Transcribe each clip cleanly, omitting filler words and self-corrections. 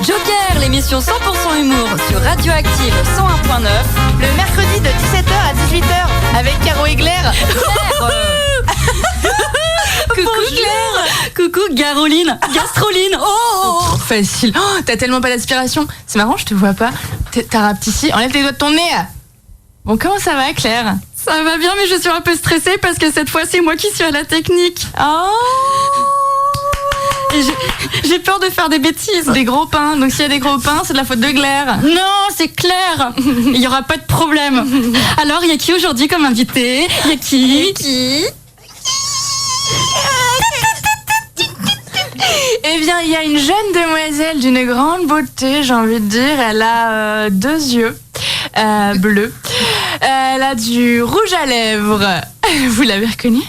Joker, l'émission 100% humour sur Radioactive 101.9. Le mercredi de 17h à 18h avec Caro et Claire. Coucou Claire. Coucou Garoline. Gastroline. Oh, facile. Oh, t'as tellement pas d'aspiration. C'est marrant, je te vois pas. T'as rapetissi. Enlève tes doigts de ton nez. Bon, comment ça va, Claire? Ça va bien, mais je suis un peu stressée parce que cette fois, c'est moi qui suis à la technique. Oh. Et j'ai peur de faire des bêtises. Des gros pains. Donc s'il y a des gros pains, c'est de la faute de Claire. Non, c'est Claire. Il n'y aura pas de problème. Alors, il y a qui aujourd'hui comme invité? Il y a qui? Eh bien, il y a une jeune demoiselle d'une grande beauté, j'ai envie de dire. Elle a 2 yeux bleus. Elle a du rouge à lèvres. Vous l'avez reconnue?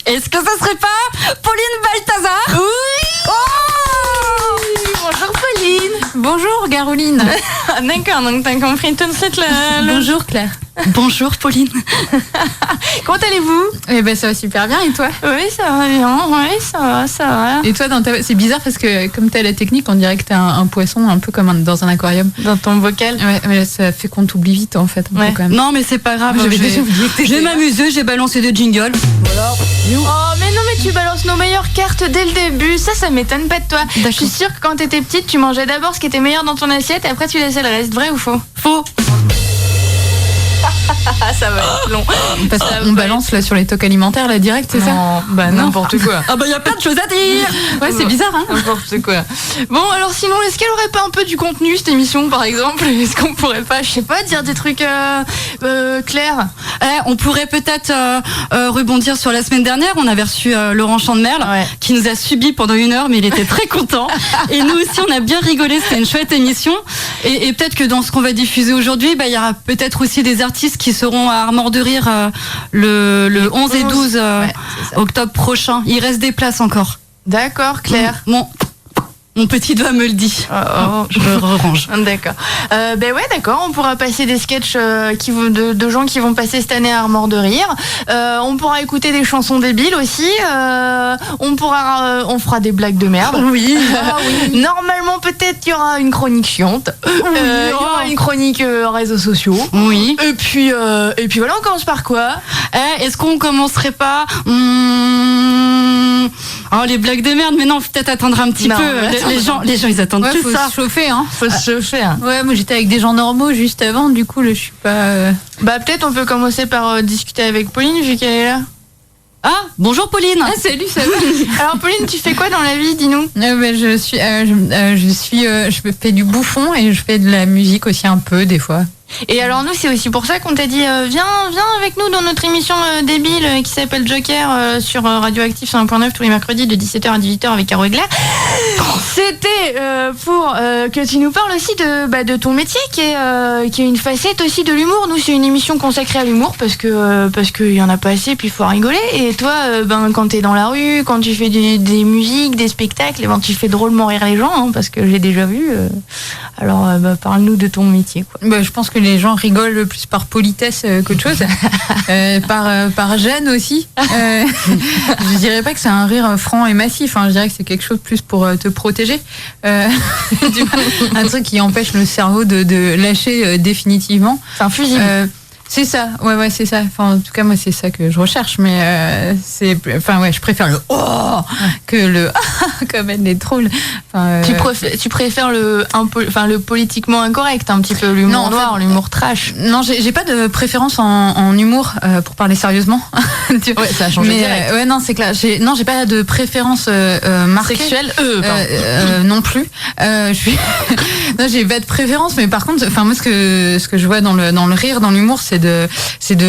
Est-ce que ça serait pas Pauline Balthazar? Oui. Oh, bonjour Pauline. Bonjour Garoline. D'accord, donc t'as compris tout de suite le... Bonjour Claire. Bonjour Pauline. Comment allez-vous? Eh ben ça va super bien, et toi? Oui, ça va bien, oui, ça va. Et toi, c'est bizarre parce que comme t'as la technique, on dirait que t'es un poisson un peu comme dans un aquarium. Dans ton bocal? Ouais, mais ça fait qu'on t'oublie vite en fait. Ouais. Quand même. Non, mais c'est pas grave. J'avais déjà oublié que Je vais m'amuser, j'ai balancé des jingles. Voilà. Oh, mais non, mais tu balances nos meilleures cartes dès le début. Ça m'étonne pas de toi. Je suis sûre que quand t'étais petite, tu mangeais d'abord ce qui était meilleur dans ton assiette et après tu laissais le reste. Vrai ou faux? Faux. Ça va être long. Parce qu'on balance là sur les tocs alimentaires là direct, c'est ça? Bah n'importe quoi. Ah bah y a plein de choses à dire. Ouais, c'est bizarre, hein? N'importe quoi. Bon, alors sinon, est-ce qu'elle aurait pas un peu du contenu cette émission, par exemple? Est-ce qu'on pourrait pas, je sais pas, dire des trucs clairs? On pourrait peut-être rebondir sur la semaine dernière. On avait reçu Laurent Chandemerle, qui nous a subi pendant 1 heure, mais il était très content. Et nous aussi, on a bien rigolé. C'était une chouette émission. Et peut-être que dans ce qu'on va diffuser aujourd'hui, il y aura peut-être aussi des artistes qui seront à Armor de Rire le 11 et 12 octobre prochain. Il reste des places encore. D'accord, Claire. Mon petit doigt me le dit. Je me range. D'accord. Ben ouais, d'accord. On pourra passer des sketchs de gens qui vont passer cette année à Armor de Rire. On pourra écouter des chansons débiles aussi. On fera des blagues de merde. Oui. Normalement, peut-être il y aura une chronique chiante. Il y aura une chronique réseaux sociaux. Oui. Et puis voilà, on commence par quoi? Est-ce qu'on commencerait pas les blagues de merde, mais non, faut peut-être attendre un petit peu. Les gens, ils attendent tout ça. Faut se chauffer, hein. Faut se chauffer. Hein. Ouais, moi j'étais avec des gens normaux juste avant, du coup, je suis pas... Bah peut-être on peut commencer par discuter avec Pauline, vu qu'elle est là. Ah, bonjour Pauline. Ah, salut, ça va? Alors Pauline, tu fais quoi dans la vie, dis-nous? Je fais du bouffon et je fais de la musique aussi un peu, des fois. Et alors nous, c'est aussi pour ça qu'on t'a dit viens avec nous dans notre émission débile qui s'appelle Joker sur Radioactive 101.9 tous les mercredis de 17h à 18h avec Caro et Claire. C'était pour que tu nous parles aussi de ton métier qui est une facette aussi de l'humour. Nous, c'est une émission consacrée à l'humour parce que y en a pas assez, puis il faut rigoler. Et toi, quand t'es dans la rue, quand tu fais des musiques, des spectacles, tu fais drôlement rire les gens, hein, parce que j'ai déjà vu. Alors, parle-nous de ton métier, quoi. Je pense que les gens rigolent plus par politesse qu'autre chose, par gêne aussi. Je dirais pas que c'est un rire franc et massif, hein. Je dirais que c'est quelque chose plus pour te protéger. Un truc qui empêche le cerveau de lâcher définitivement. C'est un fusible. C'est ça, ouais, c'est ça. Enfin, en tout cas, moi, c'est ça que je recherche. Mais je préfère le que le comme elle est drôle. Tu préfères le politiquement incorrect, un petit peu l'humour noir, l'humour trash. Non, j'ai pas de préférence en humour pour parler sérieusement. Ouais, ça a changé direct. Ouais, non, c'est clair. J'ai pas de préférence marquée. Sexuelle. Non plus. Non, j'ai pas de préférence, mais par contre, moi, ce que je vois dans le rire, dans l'humour, c'est de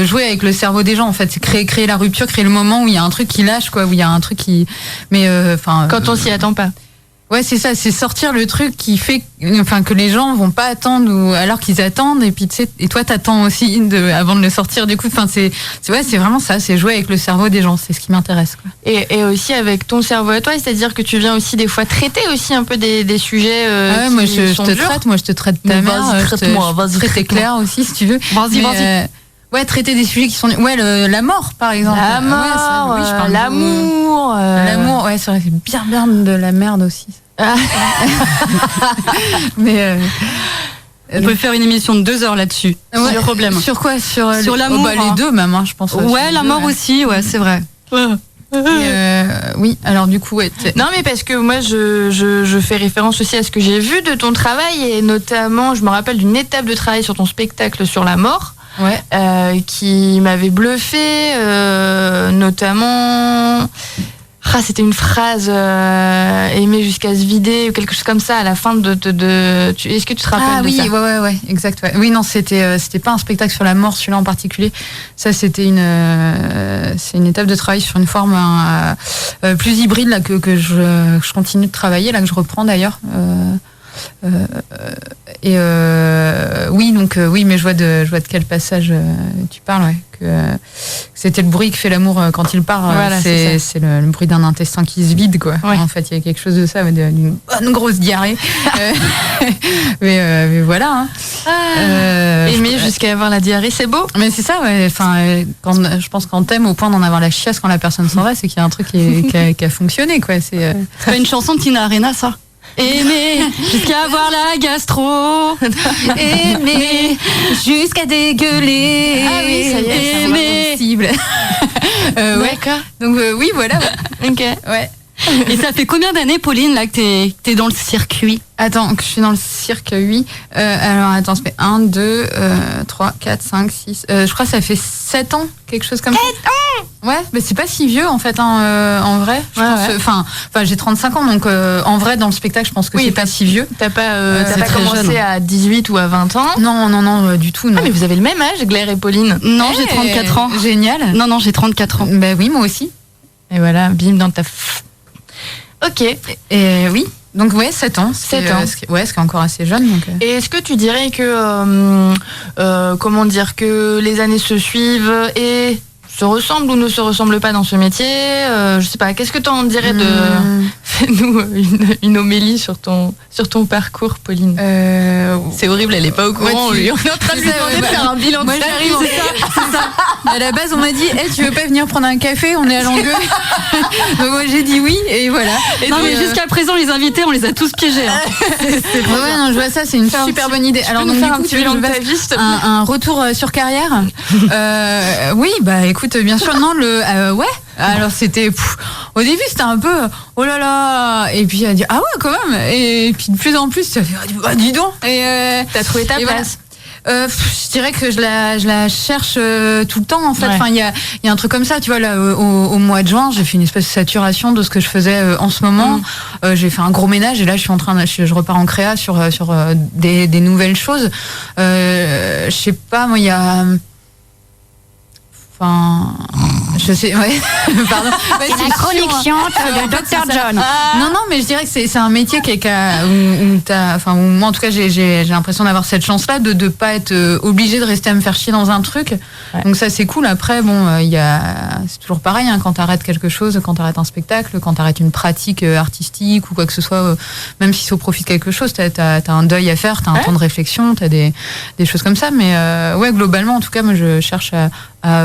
jouer avec le cerveau des gens, en fait. C'est créer la rupture, créer le moment où il y a un truc qui lâche, quoi, où il y a un truc qui... Quand on s'y attend pas. Ouais, c'est ça, c'est sortir le truc qui fait que les gens vont pas attendre alors qu'ils attendent, et puis tu sais, et toi t'attends aussi avant de le sortir, du coup, c'est vraiment ça, c'est jouer avec le cerveau des gens, c'est ce qui m'intéresse, quoi. Et aussi avec ton cerveau à toi, c'est-à-dire que tu viens aussi des fois traiter aussi un peu des sujets moi je te traite ta mère, vas-y, je traite Claire aussi si tu veux. Vas-y. traiter des sujets qui sont... la mort, par exemple. La mort, l'amour. L'amour, c'est vrai, c'est bien de la merde aussi. Mais... On peut faire une émission de 2 heures là-dessus. Ouais. Sur problème. Sur quoi? Sur l'amour. Les deux même, je pense. La mort aussi, c'est vrai. Oui, alors du coup, Non, mais parce que moi, je fais référence aussi à ce que j'ai vu de ton travail, et notamment, je me rappelle d'une étape de travail sur ton spectacle sur la mort, qui m'avait bluffé, notamment... c'était une phrase aimer jusqu'à se vider ou quelque chose comme ça à la fin de est-ce que tu te rappelles de ça? Oui, exact. Ouais. Oui, non, c'était pas un spectacle sur la mort, celui-là en particulier. Ça, c'était c'est une étape de travail sur une forme plus hybride là que je continue de travailler, là que je reprends d'ailleurs. Mais je vois de quel passage tu parles, que c'était le bruit que fait l'amour quand il part. C'est le bruit d'un intestin qui se vide, quoi. En fait, il y a quelque chose de ça, d'une bonne grosse diarrhée. mais voilà. Aimer jusqu'à avoir la diarrhée, c'est beau. Mais c'est ça, je pense qu'on t'aime au point d'en avoir la chiasse quand la personne s'en va, c'est qu'il y a un truc qui a fonctionné, quoi. C'est pas une chanson de Tina Arena, ça? Aimer jusqu'à avoir la gastro, aimer jusqu'à dégueuler. Ah oui, ça y est, aimer. Possible. D'accord. Donc oui, voilà. Ok. Ouais. Et ça fait combien d'années, Pauline, là, que t'es dans le circuit? Attends, que je suis dans le circuit. Alors attends, ça fait 1, 2, 3, 4, 5, 6. Je crois que ça fait 7 ans, quelque chose comme ça. 7 ans. Ouais, mais c'est pas si vieux en fait, en vrai. Enfin, j'ai 35 ans, donc en vrai, dans le spectacle, je pense que c'est pas si vieux. T'as pas commencé à 18 ou à 20 ans? Non, du tout. Non. Ah, mais vous avez le même âge, Claire et Pauline? Non, j'ai 34 ans. Génial. Non, j'ai 34 ans. Bah oui, moi aussi. Et voilà, bim dans ta... Ok. Et oui. Donc 7 ans. 7 ans. Ce qui est encore assez jeune. Donc, Et est-ce que tu dirais que, que les années se suivent et se ressemblent ou ne se ressemblent pas dans ce métier? Je sais pas, qu'est-ce que tu en dirais de... Fais-nous une homélie sur ton parcours, Pauline. C'est horrible, elle est pas au courant. On est en train de lui demander de faire un bilan de carrière. C'est ça. À la base, on m'a dit, tu veux pas venir prendre un café? On est à Langueux. Donc moi, j'ai dit oui, et voilà. Mais jusqu'à présent, les invités, on les a tous piégés. Non, je vois ça, c'est une super bonne idée. Alors, donc, faire un petit bilan de ta vie, s'il te plaît. Un retour sur carrière. Oui, bah écoute, bien sûr, non, alors c'était au début c'était un peu oh là là, et puis elle a dit ah ouais quand même, et puis de plus en plus tu as fait dis donc, et t'as trouvé ta place. Je dirais que je la cherche tout le temps en fait. Enfin il y a un truc comme ça, tu vois là au mois de juin j'ai fait une espèce de saturation de ce que je faisais en ce moment. J'ai fait un gros ménage et là je repars en créa sur des nouvelles choses. Je sais pas, moi il y a... Enfin, je sais, pardon. C'est la connexion de Dr. John. Non, mais je dirais que c'est un métier où moi en tout cas j'ai l'impression d'avoir cette chance-là de pas être obligée de rester à me faire chier dans un truc. Ouais. Donc ça c'est cool. Après c'est toujours pareil quand t'arrêtes quelque chose, quand t'arrêtes un spectacle, quand t'arrêtes une pratique artistique ou quoi que ce soit, même si c'est au profit de quelque chose, t'as un deuil à faire, t'as un temps de réflexion, t'as des choses comme ça. Mais globalement en tout cas moi je cherche à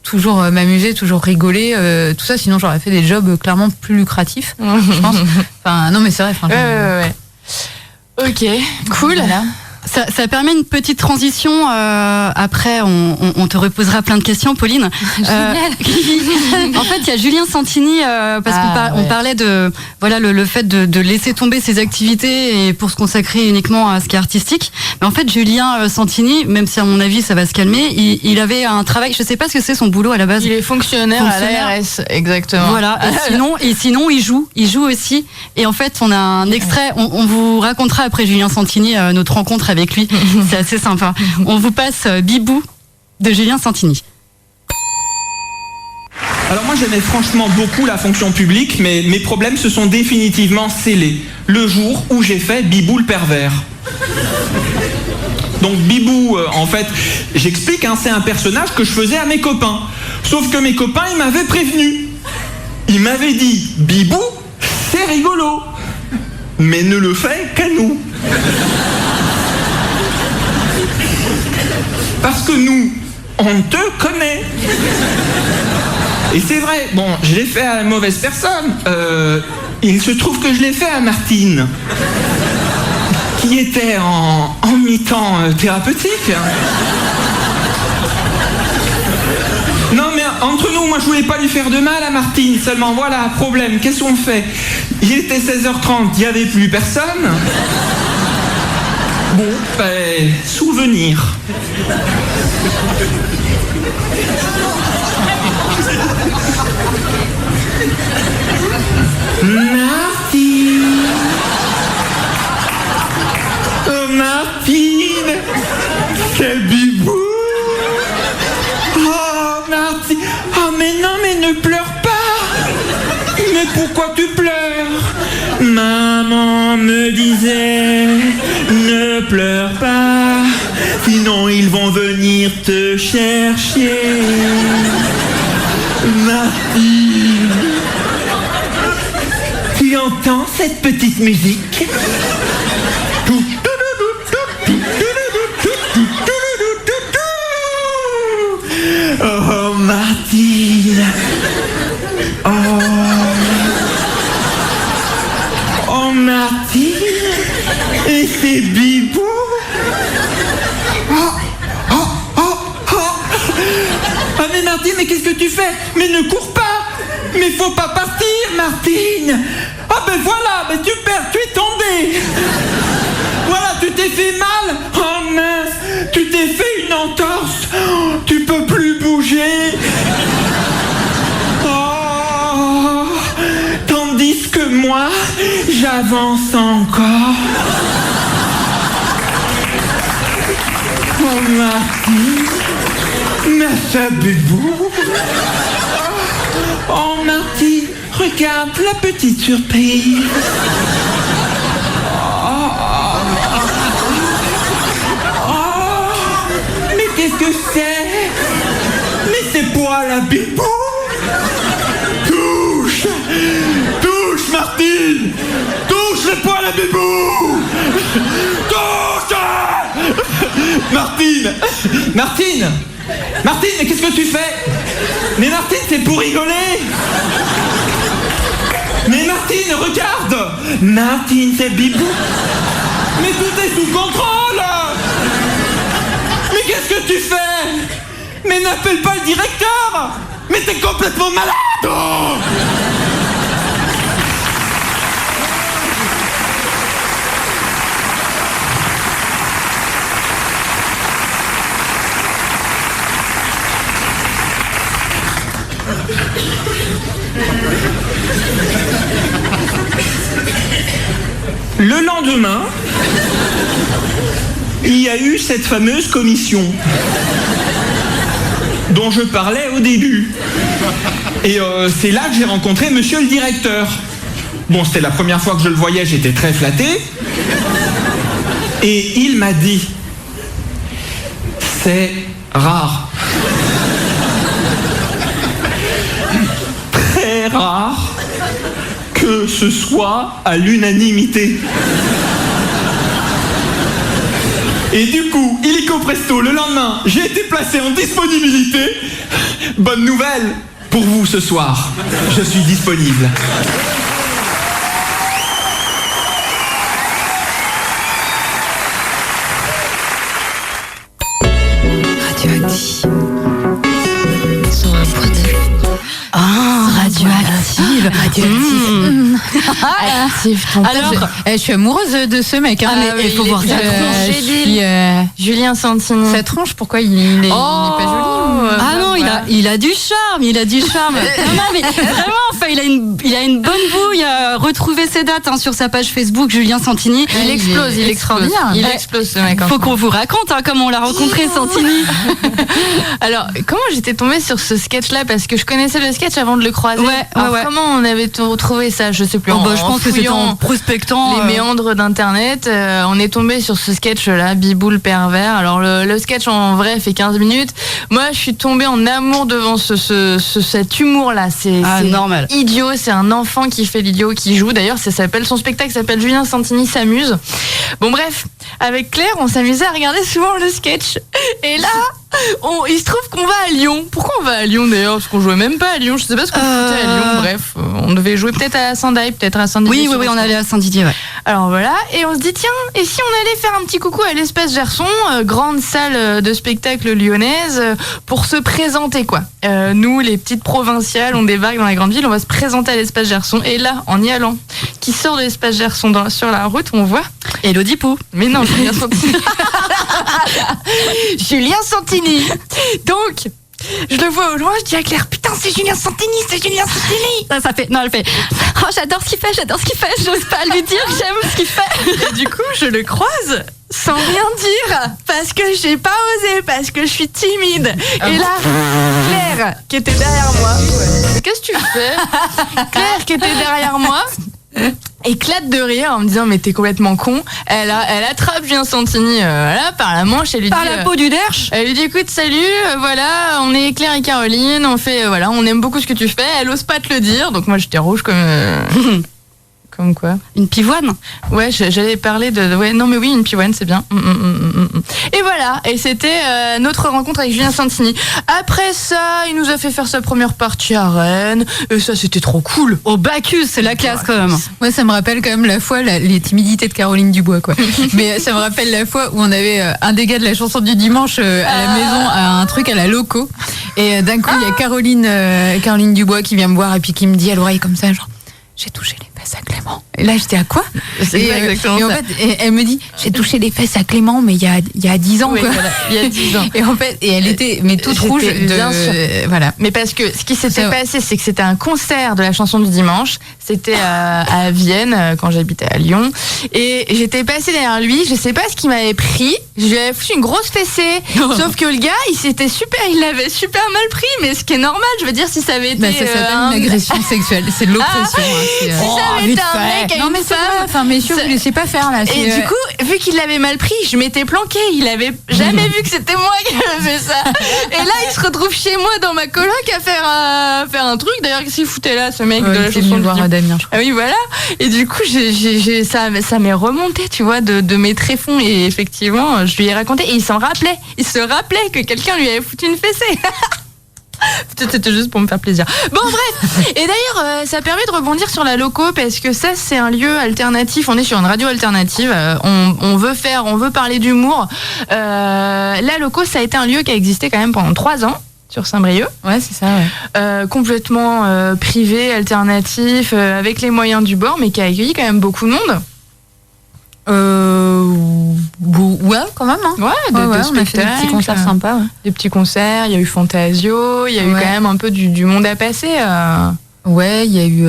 toujours m'amuser, toujours rigoler, tout ça, sinon j'aurais fait des jobs clairement plus lucratifs, je pense. Enfin, non mais c'est vrai. Ouais. Ok, cool. Voilà. Ça permet une petite transition. Après, on te reposera plein de questions, Pauline. En fait, il y a Julien Santini, parce qu'on parlait de le fait de laisser tomber ses activités et pour se consacrer uniquement à ce qui est artistique. Mais en fait, Julien Santini, même si à mon avis ça va se calmer, il avait un travail. Je sais pas ce que c'est son boulot à la base. Il est fonctionnaire à l'ARS, exactement. Voilà. Et sinon, il joue aussi. Et en fait, on a un extrait. On vous racontera après Julien Santini notre rencontre avec lui. C'est assez sympa. On vous passe Bibou de Julien Santini. Alors moi j'aimais franchement beaucoup la fonction publique, mais mes problèmes se sont définitivement scellés le jour où j'ai fait Bibou le pervers. Donc Bibou, en fait, j'explique, c'est un personnage que je faisais à mes copains. Sauf que mes copains, ils m'avaient prévenu. Ils m'avaient dit, Bibou, c'est rigolo, mais ne le fais qu'à nous. Parce que nous, on te connaît. Et c'est vrai, bon, je l'ai fait à la mauvaise personne. Il se trouve que je l'ai fait à Martine, qui était en mi-temps thérapeutique. Non mais entre nous, moi je voulais pas lui faire de mal à Martine, seulement voilà, problème, qu'est-ce qu'on fait? Il était 16h30, il n'y avait plus personne. Bon, souvenir. Martine. Oh Martine, c'est Bibou. Oh Martine. Oh mais non, mais ne pleure pas. Mais pourquoi tu pleures? Maman me disait, ne pleure pas, sinon ils vont venir te chercher. Martine, tu entends cette petite musique? Oh Martine. Oh Martine. Et c'est Bibou. Ah mais Martine, mais qu'est-ce que tu fais? Mais ne cours pas. Mais faut pas partir, Martine. Ah ben voilà, ben tu perds, tu es tombé. Voilà, tu t'es fait mal. Oh mince, tu t'es fait une entorse. Tu peux plus bouger. Oh, tandis que moi, j'avance encore. Oh Martine, ma chère Bibou. Oh Martine, regarde la petite surprise. Mais qu'est-ce que c'est? Mais c'est quoi la Bibou? Touche! Touche Martine! Touche le poil à Bibou! Touche! Martine! Martine! Martine, mais qu'est-ce que tu fais? Mais Martine, c'est pour rigoler! Mais Martine, regarde! Martine, c'est Bibou! Mais tout est sous contrôle! Mais qu'est-ce que tu fais? Mais n'appelle pas le directeur! Mais t'es complètement malade! Oh, le lendemain, il y a eu cette fameuse commission dont je parlais au début. Et c'est là que j'ai rencontré monsieur le directeur. Bon, c'était la première fois que je le voyais, j'étais très flatté. Et il m'a dit, c'est rare. Très rare que ce soit à l'unanimité. Et du coup, illico presto, le lendemain, j'ai été placé en disponibilité. Bonne nouvelle pour vous ce soir. Je suis disponible. Radioactive. Sur un point de... Ah, radioactive. Radioactive. Active ton Alors, je suis amoureuse de ce mec. Ah, mais il faut voir sa tronche. Julien Santini. Sa tronche, pourquoi il est pas joli? Ah non, il a du charme, il a du charme. Non, mais vraiment, enfin, il a une bonne bouille. Retrouvez ses dates sur sa page Facebook, Julien Santini. Il explose, il explose. Il explose ce mec. Faut qu'on vous raconte comment on l'a rencontré, Santini. Alors, comment j'étais tombée sur ce sketch-là? Parce que je connaissais le sketch avant de le croiser. Ouais. Comment on avait retrouvé ça? Je sais plus. Je pense que c'était en prospectant les méandres d'internet. On est tombé sur ce sketch-là, Bibou le pervers. Alors le sketch en vrai fait 15 minutes. Moi, je suis tombée en amour devant cet humour-là. C'est normal. Idiot. C'est un enfant qui fait l'idiot, qui joue. D'ailleurs, son spectacle s'appelle Julien Santini s'amuse. Bon bref, avec Claire, on s'amusait à regarder souvent le sketch. Et là, Il se trouve qu'on va à Lyon. Pourquoi on va à Lyon d'ailleurs? Parce qu'on jouait même pas à Lyon. Je sais pas ce qu'on foutait à Lyon. Bref, on devait jouer peut-être à Saint-Dié, peut-être à Saint-Didier. Oui, on allait à Saint-Didier, ouais. Alors voilà, et on se dit tiens, et si on allait faire un petit coucou à l'Espace Gerson, grande salle de spectacle lyonnaise, pour se présenter quoi. Nous, les petites provinciales, on débarque dans la grande ville, on va se présenter à l'Espace Gerson. Et là, en y allant, qui sort de l'Espace Gerson sur la route, on voit Élodie Pou. Mais non, Julien Santini. Julien Santini. Donc, je le vois au loin, je dis à Claire, putain, c'est Julien Santini. Ça fait, non, elle fait, oh, j'adore ce qu'il fait, j'ose pas lui dire que j'aime ce qu'il fait. Et du coup, je le croise sans rien dire, parce que j'ai pas osé, parce que je suis timide. Et là, Claire, qui était derrière moi, qu'est-ce que tu fais? Claire, qui était derrière moi, éclate de rire en me disant mais t'es complètement con. Elle attrape Julien Santini là, par la manche, elle lui par dit la peau du derche. Elle lui dit écoute salut, voilà, on est Claire et Caroline, on fait voilà, on aime beaucoup ce que tu fais. Elle ose pas te le dire, donc moi j'étais rouge comme comme quoi? Une pivoine. Ouais, j'allais parler de ouais, non mais oui, une pivoine, c'est bien. Et voilà, et c'était notre rencontre avec Julien Santini. Après ça, il nous a fait faire sa première partie à Rennes, et ça c'était trop cool. Au Bacchus, c'est la classe quand même. Moi, ça me rappelle quand même la fois les timidités de Caroline Dubois, quoi. Mais ça me rappelle la fois où on avait un des gars de la chanson du dimanche à la maison, à un truc à la loco, et d'un coup il y a Caroline Dubois qui vient me voir et puis qui me dit à l'oreille comme ça, genre j'ai touché les fesses à Clément. Et là, j'étais à quoi? C'est exactement et en ça. fait, elle me dit, j'ai touché les fesses à Clément, mais il y a 10 ans, Oui, quoi. voilà, il y a 10 ans. Et en fait, elle était, mais toute J'étais rouge. bien sûre. Voilà. Mais parce que ce qui s'était passé, c'est que c'était un concert de la chanson du dimanche. C'était à Vienne, quand j'habitais à Lyon. Et j'étais passée derrière lui. Je sais pas ce qu'il m'avait pris. Je lui avais foutu une grosse fessée. Sauf que le gars, il l'avait super mal pris. Mais ce qui est normal, je veux dire, si ça avait été. Bah, ça s'appelle une agression sexuelle. C'est de l'oppression. Si ça avait été un mec, non, mais c'est vrai. Enfin, messieurs, vous laissez pas faire, là. Et du coup, vu qu'il l'avait mal pris, je m'étais planquée. Il avait jamais vu que c'était moi qui avais fait ça. Et là, il se retrouve chez moi dans ma coloc à faire un truc. D'ailleurs, qu'est-ce qu'il foutait là, ce mec de la chanson voir Damien, je crois. Ah oui, voilà. Et du coup, ça m'est remonté, tu vois, de mes tréfonds. Et effectivement, je lui ai raconté. Et il s'en rappelait. Il se rappelait que quelqu'un lui avait foutu une fessée. Peut-être c'était juste pour me faire plaisir. Bon, bref. Et d'ailleurs, ça permet de rebondir sur la loco parce que ça, c'est un lieu alternatif. On est sur une radio alternative. On veut parler d'humour. La loco, ça a été un lieu qui a existé quand même pendant 3 ans. Sur Saint-Brieuc. Ouais, c'est ça, ouais. Complètement privé, alternatif, avec les moyens du bord, mais qui a accueilli quand même beaucoup de monde. Ouais, quand même, hein. Ouais, on a fait des petits concerts sympas, ouais. Des petits concerts, il y a eu Fantasio, il y a eu quand même un peu du monde à passer. Ouais, il y a eu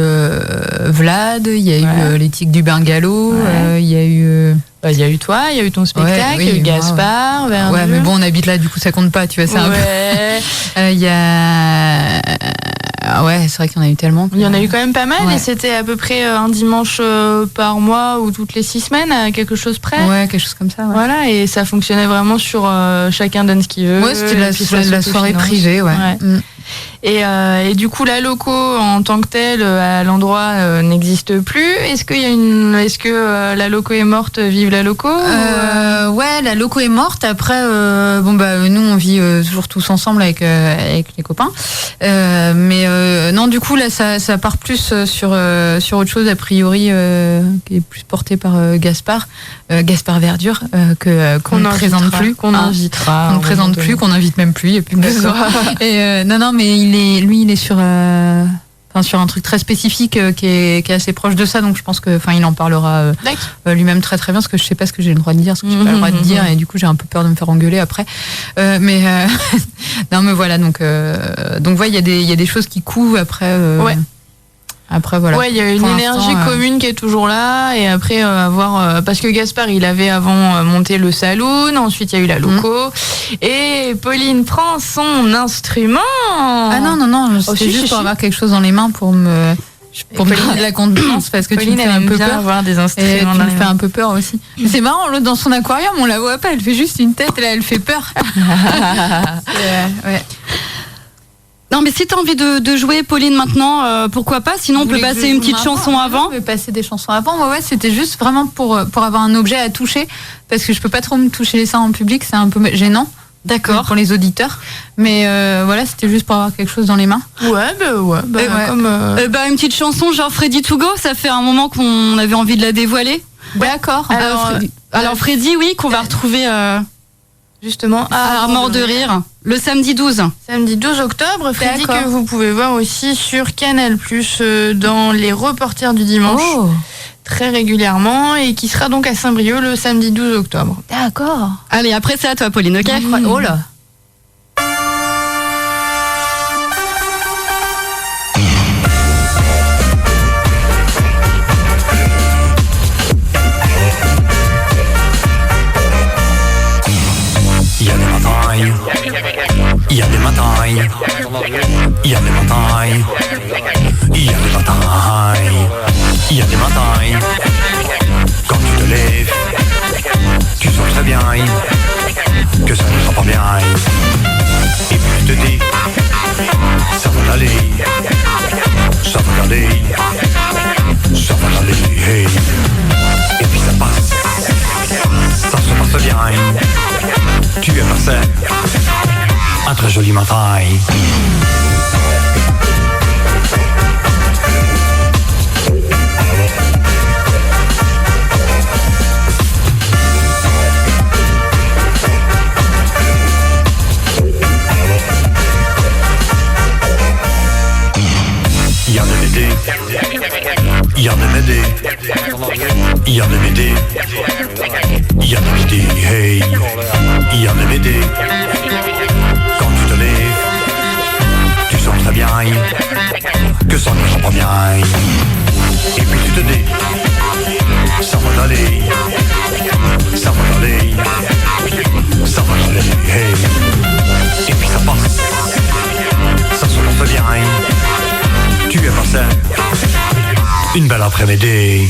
Vlad, il y a eu les Tics du Bungalow, il y a eu... Il y a eu toi, il y a eu ton spectacle, il y a eu Gaspard, Verdure. Ouais, mais bon, on habite là, du coup, ça compte pas, tu vois, c'est un peu... Il y a... Ouais, c'est vrai qu'il y en a eu tellement. Il y en a eu quand même pas mal, et c'était à peu près un dimanche par mois ou toutes les 6 semaines, à quelque chose près. Ouais, quelque chose comme ça, ouais. Voilà, et ça fonctionnait vraiment sur chacun donne ce qu'il veut. Ouais, c'était la soirée privée, ouais. Et du coup, la loco en tant que telle à l'endroit n'existe plus. Est-ce que la loco est morte? Vive la loco? Ouais, la loco est morte. Après, nous on vit toujours tous ensemble avec les copains. Mais non, du coup là, ça part plus sur autre chose a priori, qui est plus porté par Gaspard Verdure, qu'on ne présente plus, qu'on invitera, qu'on ne présente plus, qu'on n'invite même plus. Il y a plus besoin. Et non, mais il est sur un truc très spécifique qui est assez proche de ça, donc je pense que il en parlera lui-même très très bien, parce que je sais pas ce que j'ai le droit de dire, ce que j'ai pas le droit de dire, et du coup j'ai un peu peur de me faire engueuler après. Non, mais voilà, donc ouais, il y a des choses qui couvent après. Après, voilà. Ouais, il y a une énergie commune qui est toujours là, et après parce que Gaspard, il avait avant monté le saloon, ensuite il y a eu la loco, et Pauline prend son instrument. Ah non, c'était juste pour avoir quelque chose dans les mains pour me donner de la confiance, parce que Pauline, tu me fais un peu peur. Avoir des instruments, et tu me fais un peu peur aussi. Mais c'est marrant, l'autre dans son aquarium, on la voit pas, elle fait juste une tête, là, elle fait peur. Ouais. Non, mais si t'as envie de jouer, Pauline, maintenant, pourquoi pas? Sinon, on peut passer une petite chanson avant. On peut passer des chansons avant. Ouais, c'était juste vraiment pour avoir un objet à toucher, parce que je peux pas trop me toucher les seins en public, c'est un peu gênant. D'accord. Pour les auditeurs. Mais voilà, c'était juste pour avoir quelque chose dans les mains. Ouais. Comme une petite chanson genre Freddy to Go, ça fait un moment qu'on avait envie de la dévoiler. D'accord. Alors Freddy, oui, qu'on va retrouver justement à Armor de Rire le samedi 12. Samedi 12 octobre, Freddy que vous pouvez voir aussi sur Canal+, dans les reporters du dimanche. Très régulièrement, et qui sera donc à Saint-Brieuc le samedi 12 octobre. D'accord. Allez, après c'est à toi, Pauline, ok? Oh là. Il y a des batailles, il y a des batailles, il y a des batailles, il y a des batailles, il y a des batailles. Quand tu te lèves, tu sens très bien que ça ne sera pas bien. Et puis tu te dis, ça va aller, ça va aller, ça va aller. Hey. Et puis ça passe, ça se passe bien. Tu es passé un très joli matin. Il y a des BD, il y a des BD, il y a des BD, il y a des BD, hey, il y a des BD. Quand tu te lèves, tu sens très bien que ça ne sent pas bien. Et puis tu te dis, ça va aller, ça va aller, ça va aller, hey. Et puis ça passe, ça se passe bien. Tu es passé une belle après-midi.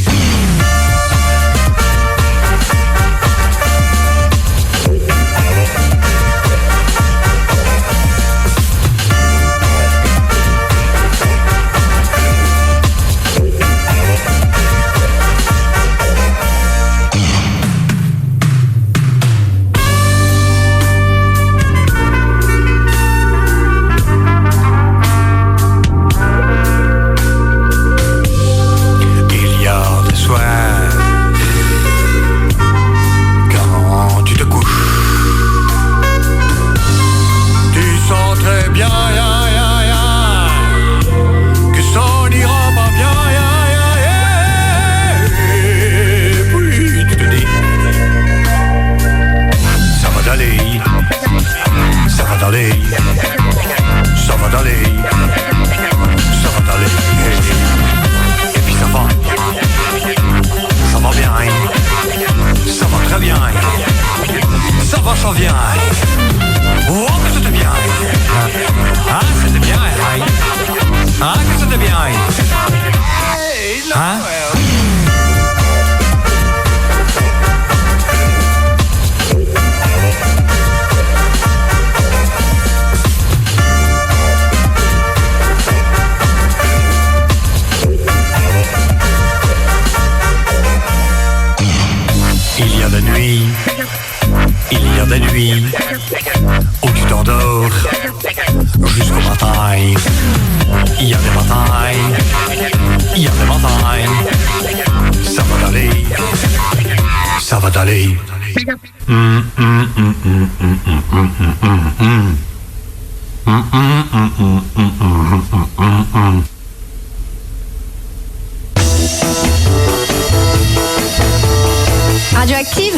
Radioactive,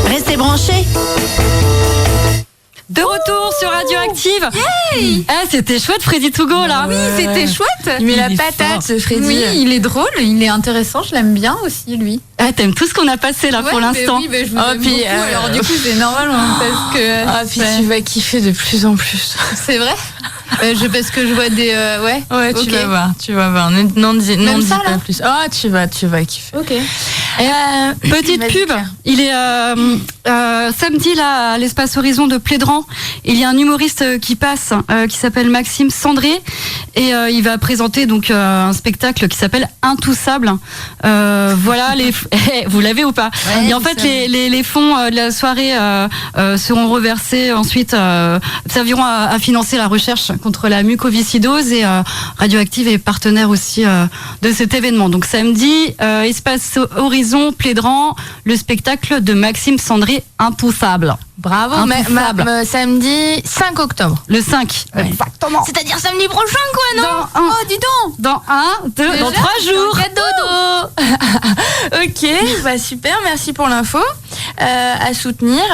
restez branchés. De retour sur Radioactive. Yay. Ah, c'était chouette Freddy to Go là. Oui, c'était chouette. Il met la patate, ce Freddy. Oui, il est drôle, il est intéressant, je l'aime bien aussi lui. Ah, t'aimes tout ce qu'on a passé là pour l'instant. Oui, je vous aime beaucoup, alors du coup c'est normal parce que puis tu vas kiffer de plus en plus. C'est vrai. Parce que je vois des ouais, okay. tu vas voir. Non, dis ça, pas plus. Ah, tu vas kiffer. Ok. Petite pub, il est samedi là à l'espace Horizon de Plédran. Il y a un humoriste qui passe, qui s'appelle Maxime Sandré, et il va présenter donc un spectacle qui s'appelle Intoussable. Voilà, vous l'avez ou pas? Ouais, et en fait, les fonds de la soirée seront reversés ensuite, serviront à financer la recherche contre la mucoviscidose, et Radioactive est partenaire aussi de cet événement. Donc samedi, espace Horizon Plédran, le spectacle de Maxime Sandré, Intoussable. Bravo, samedi 5 octobre. Le 5. Ouais. Exactement. C'est-à-dire samedi prochain, quoi, non? Oh, dis donc. Dans 3 jours. Dodo. Ok, bah super, merci pour l'info. À soutenir.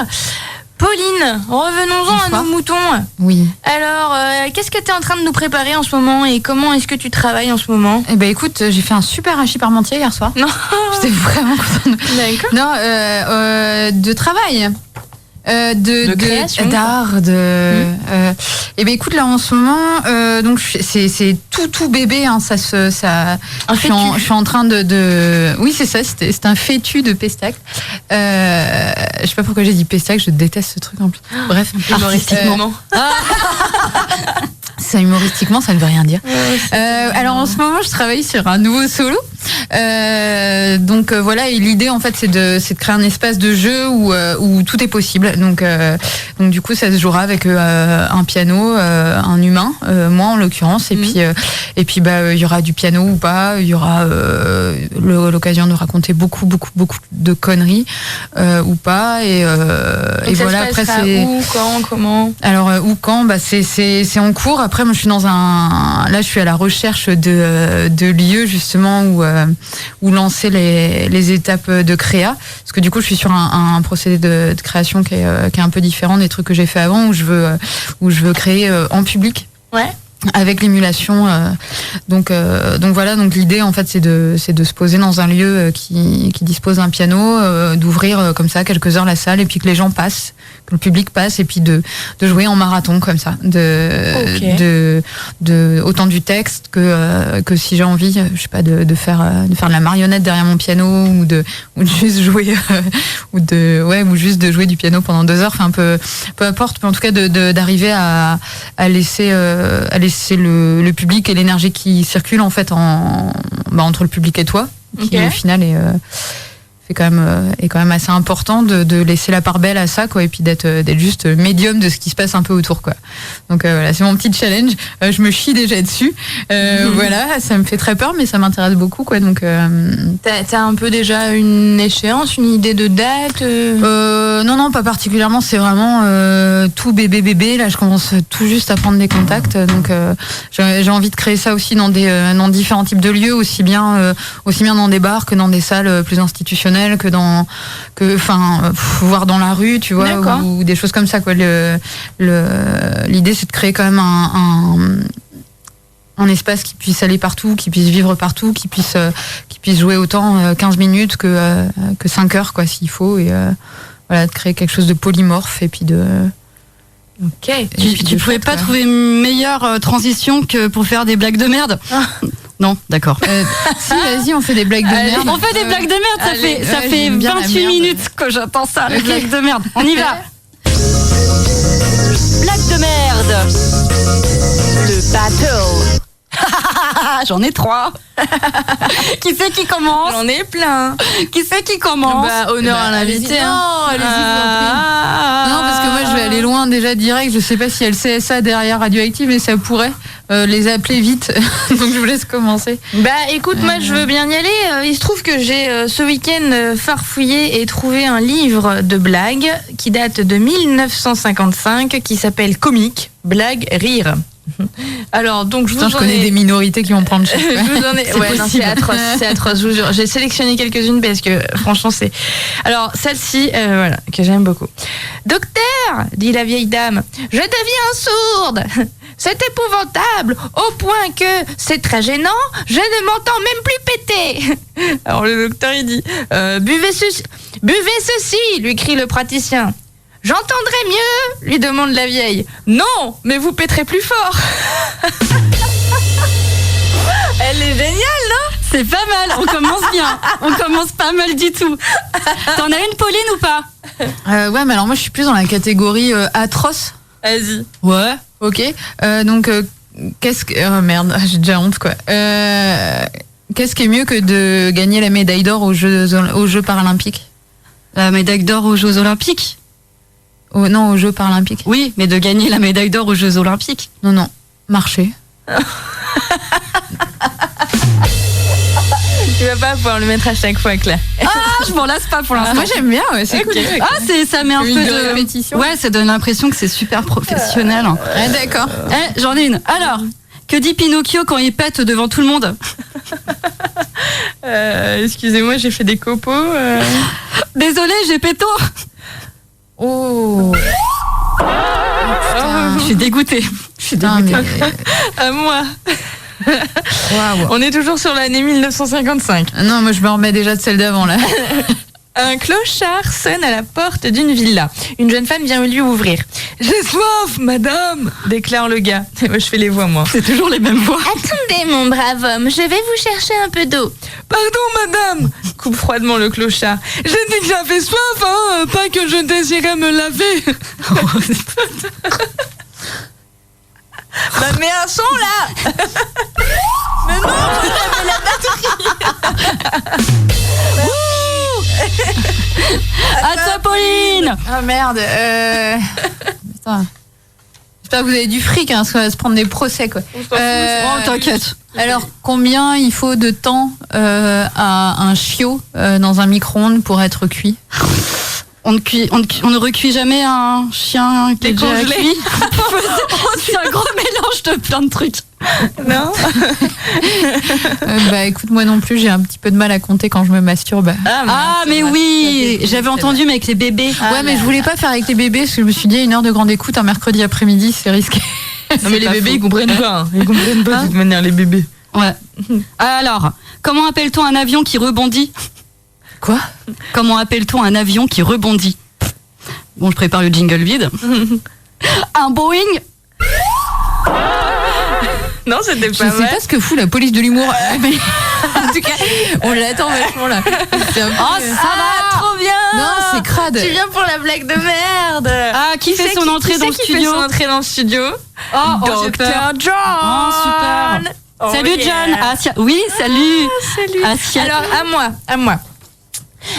Pauline, revenons-en à nos moutons. Oui. Alors, qu'est-ce que tu es en train de nous préparer en ce moment et comment est-ce que tu travailles en ce moment? Eh ben écoute, j'ai fait un super hachis parmentier hier soir. Non. J'étais vraiment contente. D'accord. Non, de travail. De création, d'art, et ben écoute, là en ce moment, donc c'est tout bébé, hein, je suis en train de oui, c'est ça, c'est un fétu de pestac. Je sais pas pourquoi j'ai dit pestac, je déteste ce truc en plus. Bref, humoristiquement. Ça, humoristiquement, ça ne veut rien dire. Alors en ce moment, je travaille sur un nouveau solo. Donc voilà, et l'idée en fait c'est de créer un espace de jeu où tout est possible. Donc du coup ça se jouera avec un piano, un humain, moi en l'occurrence, et puis bah il y aura du piano ou pas, il y aura l'occasion de raconter beaucoup de conneries ou pas, et voilà, après c'est où, quand, comment. Alors où, quand, bah c'est en cours. Après moi je suis je suis à la recherche de lieux justement où lancer les étapes de créa, parce que du coup je suis sur un procédé de création qui est un peu différent des trucs que j'ai fait avant, où je veux créer en public. Ouais. Avec l'émulation, donc voilà, donc l'idée en fait c'est de se poser dans un lieu qui dispose d'un piano, d'ouvrir comme ça quelques heures la salle, et puis que les gens passent, que le public passe, et puis de jouer en marathon comme ça, de autant du texte que si j'ai envie, je sais pas, de faire de la marionnette derrière mon piano, ou de juste jouer ou juste de jouer du piano pendant 2 heures, enfin peu importe, mais en tout cas d'arriver à laisser le public et l'énergie qui circule en fait entre le public et toi, qui au final est quand même assez important de laisser la part belle à ça, quoi, et puis d'être juste médium de ce qui se passe un peu autour, quoi. Donc voilà, c'est mon petit challenge. Je me chie déjà dessus. Voilà, ça me fait très peur, mais ça m'intéresse beaucoup, quoi. Donc t'as un peu déjà une échéance, une idée de date? Non, pas particulièrement. C'est vraiment tout bébé. Là, je commence tout juste à prendre des contacts. Donc j'ai envie de créer ça aussi dans différents types de lieux, aussi bien dans des bars que dans des salles plus institutionnelles, voire dans la rue, tu vois, ou des choses comme ça, quoi. L'idée c'est de créer quand même un espace qui puisse aller partout, qui puisse vivre partout, qui puisse jouer autant 15 minutes que 5 heures, quoi, s'il faut, et voilà, de créer quelque chose de polymorphe, et puis de... Ok. Tu pouvais pas trouver une meilleure transition que pour faire des blagues de merde? Non, d'accord. Si, vas-y, on fait des blagues de merde. On fait des blagues de merde, ça fait 28 minutes que j'attends ça, les blagues de merde. On y va. Blague de merde. Le battle. J'en ai 3. Qui c'est qui commence? J'en ai plein. Qui c'est qui commence? Honneur à l'invité. Non, allez-y, vous en prie. Non, parce que moi je vais aller loin déjà direct. Je sais pas si y a le CSA derrière Radioactive, mais ça pourrait les appeler vite. Donc je vous laisse commencer. Écoute, moi je veux bien y aller. Il se trouve que j'ai ce week-end farfouillé et trouvé un livre de blagues qui date de 1955, qui s'appelle Comique, blague, rire. Alors donc je connais des minorités qui vont prendre cher. C'est atroce, je vous jure. J'ai sélectionné quelques-unes parce que franchement c'est... Alors celle-ci, voilà, que j'aime beaucoup. Docteur, dit la vieille dame, je deviens sourde. C'est épouvantable, au point que c'est très gênant, je ne m'entends même plus péter. Alors le docteur il dit, buvez ceci, lui crie le praticien. J'entendrai mieux, lui demande la vieille. Non, mais vous péterez plus fort. Elle est géniale, non? C'est pas mal, on commence bien. On commence pas mal du tout. T'en as une, Pauline, ou pas? Ouais, mais alors moi je suis plus dans la catégorie atroce. Vas-y. Ouais. Ok. Donc qu'est-ce que... Oh merde, j'ai déjà honte quoi. Qu'est-ce qui est mieux que de gagner la médaille d'or aux Jeux paralympiques? La médaille d'or aux Jeux Olympiques? Non, aux Jeux paralympiques. Oui, mais de gagner la médaille d'or aux Jeux Olympiques. Non, marcher. Tu vas pas pouvoir le mettre à chaque fois, Claire. Je m'en lasse pas pour l'instant. Moi j'aime bien, ouais, c'est cool. Ça met un peu de répétition. Ouais, ça donne l'impression que c'est super professionnel. Ah, d'accord. J'en ai une. Alors, que dit Pinocchio quand il pète devant tout le monde? Excusez-moi, j'ai fait des copeaux. Désolé, j'ai péto. Oh. Je suis dégoûtée. À moi. Waouh. On est toujours sur l'année 1955. Non, moi je me remets déjà de celle d'avant là. Un clochard sonne à la porte d'une villa. Une jeune femme vient lui ouvrir. « J'ai soif, madame !» déclare le gars. Et moi, je fais les voix, moi. C'est toujours les mêmes voix. « Attendez, mon brave homme, je vais vous chercher un peu d'eau. »« Pardon, madame !» coupe froidement le clochard. « J'ai dit que j'avais soif, hein, pas que je désirais me laver. » Bah, mets un son, là. Mais non, vous avez la batterie. À toi, Pauline. Ah merde. Putain. J'espère que vous avez du fric, hein, parce qu'on va se prendre des procès, quoi. Oh, t'inquiète. Alors, combien il faut de temps à un chiot dans un micro-ondes pour être cuit? On ne recuit jamais un chien qui est déjà congelé. cuit. C'est un gros mélange de plein de trucs. Non. Bah écoute, moi non plus, j'ai un petit peu de mal à compter quand je me masturbe. Ah, mais oui, j'avais entendu, mais avec les bébés. Ouais, mais je voulais pas faire avec les bébés, parce que je me suis dit, 1 heure de grande écoute un mercredi après-midi, c'est risqué. Non, mais les bébés, ils comprennent pas. Ils comprennent pas de toute manière, les bébés. Ouais. Alors, comment appelle-t-on un avion qui rebondit? Quoi? Comment appelle-t-on un avion qui rebondit? Bon, je prépare le jingle vide. Un Boeing? Non, c'était pas Je sais pas ce que fout la police de l'humour. Mais en tout cas, on l'attend vachement là. C'est un peu- Oh, ça va trop bien. Non, c'est crade. Tu viens pour la blague de merde. Ah, qui fait son entrée dans le studio? Qui fait son entrée dans le studio? j'ai peur. Dr. John. Oh, super. Oh, Salut, yeah. John. Asia. Oui, salut. Salut. Asia. Alors, à moi.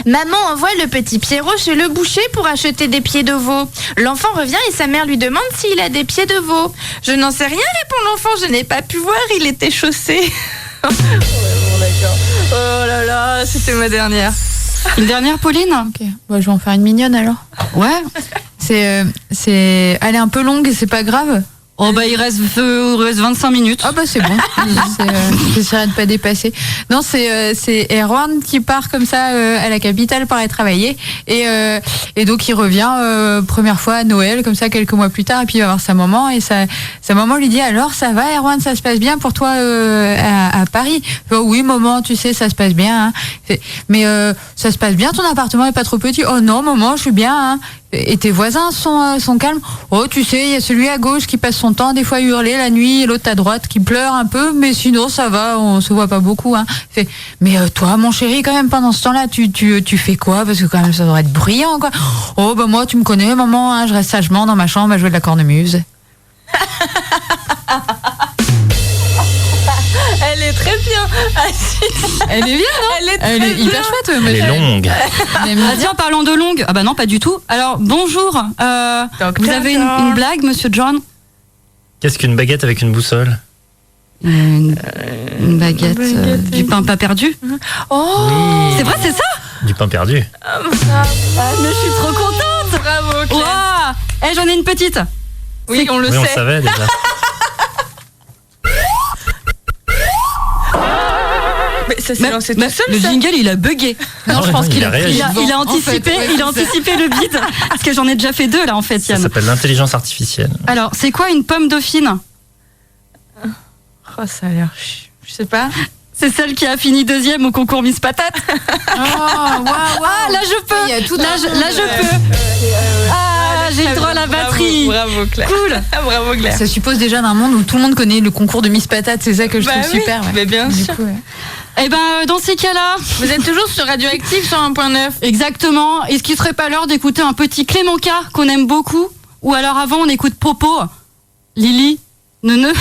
Maman envoie le petit Pierrot chez le boucher pour acheter des pieds de veau. L'enfant revient et sa mère lui demande s'il a des pieds de veau. Je n'en sais rien, répond l'enfant, je n'ai pas pu voir, il était chaussé. Oh, d'accord. Oh là là, c'était ma dernière. Une dernière, Pauline? Ok, bon, je vais en faire une mignonne alors. Ouais. Elle est un peu longue et c'est pas grave. Oh, bah, il reste 25 minutes. Ah bah c'est bon, j'essaierai de pas dépasser. Non, c'est Erwan qui part comme ça à la capitale pour aller travailler et donc il revient première fois à Noël comme ça quelques mois plus tard et puis il va voir sa maman et sa maman lui dit alors ça va Erwan, ça se passe bien pour toi à Paris? Oh, oui maman, tu sais ça se passe bien hein. Mais ça se passe bien, ton appartement est pas trop petit? Oh non maman, je suis bien hein. Et tes voisins sont calmes? Oh, tu sais, il y a celui à gauche qui passe son temps des fois à hurler la nuit et l'autre à droite qui pleure un peu, mais sinon ça va, on se voit pas beaucoup. Hein. Mais toi, mon chéri, quand même, pendant ce temps-là, tu fais quoi? Parce que quand même, ça devrait être bruyant, quoi. Oh, bah moi, tu me connais, maman, hein, je reste sagement dans ma chambre à jouer de la cornemuse. Elle est très bien. Elle est bien, non? Elle est hyper chouette. Elle est longue. Ah tiens, parlons de longue. Ah bah non, pas du tout. Alors, bonjour. Vous avez une blague, monsieur John? Qu'est-ce qu'une baguette avec une boussole? Une baguette, du pain pas perdu. Oh, Oui. C'est vrai, c'est ça? Du pain perdu. Mais je suis trop contente. bravo, Claire. Wow. J'en ai une petite. Oui, on le Oui, on le sait. savait déjà. Mais ça s'est lancé tout seul, le ça. jingle, il a bugué. Non, je pense qu'il a réagi. Il a anticipé, il a anticipé le bid. Parce que j'en ai déjà fait 2 là en fait, Ça Yann. s'appelle l'intelligence artificielle. Alors, c'est quoi une pomme dauphine? Oh, ça a l'air... Je sais pas. C'est celle qui a fini 2e au concours Miss Patate. waouh. Ah, là je peux. Il y a tout là, je peux. Ah, j'ai le droit à la batterie. Bravo, Claire. Cool. Bravo, Claire. Ça suppose déjà d'un monde où tout le monde connaît le concours de Miss Patate, c'est ça que je trouve oui, super. Ouais. mais bien Du sûr. coup, ouais. Eh ben, dans ces cas-là... Vous êtes toujours sur Radioactive 101.9. Exactement. Est-ce qu'il serait pas l'heure d'écouter un petit Clément K qu'on aime beaucoup? Ou alors avant, on écoute Popo, Lily, Neuneu,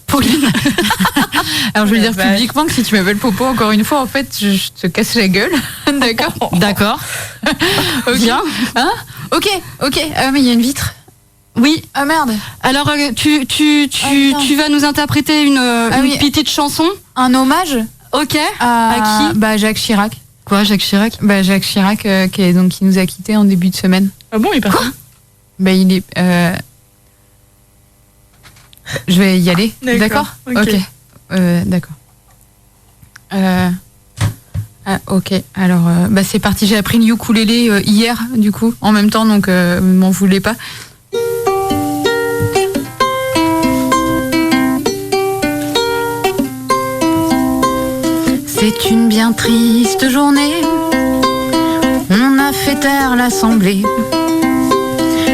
Pauline. Alors je veux dire publiquement que si tu m'appelles Popo encore une fois, en fait, je te casse la gueule. D'accord. D'accord. Okay. Bien. Hein? Ok. Mais il y a une vitre. Oui. Ah merde. Alors tu vas nous interpréter une petite chanson. Un hommage. Ok. À qui? Bah Jacques Chirac. Quoi, Jacques Chirac? Bah Jacques Chirac qui nous a quittés en début de semaine. Ah bon, il est parti? Bah il est. Je vais y aller. D'accord. Ok. D'accord. Ok. Alors, c'est parti. J'ai appris le ukulélé hier, du coup, en même temps, donc m'en voulez pas. C'est une bien triste journée. On a fait taire l'Assemblée.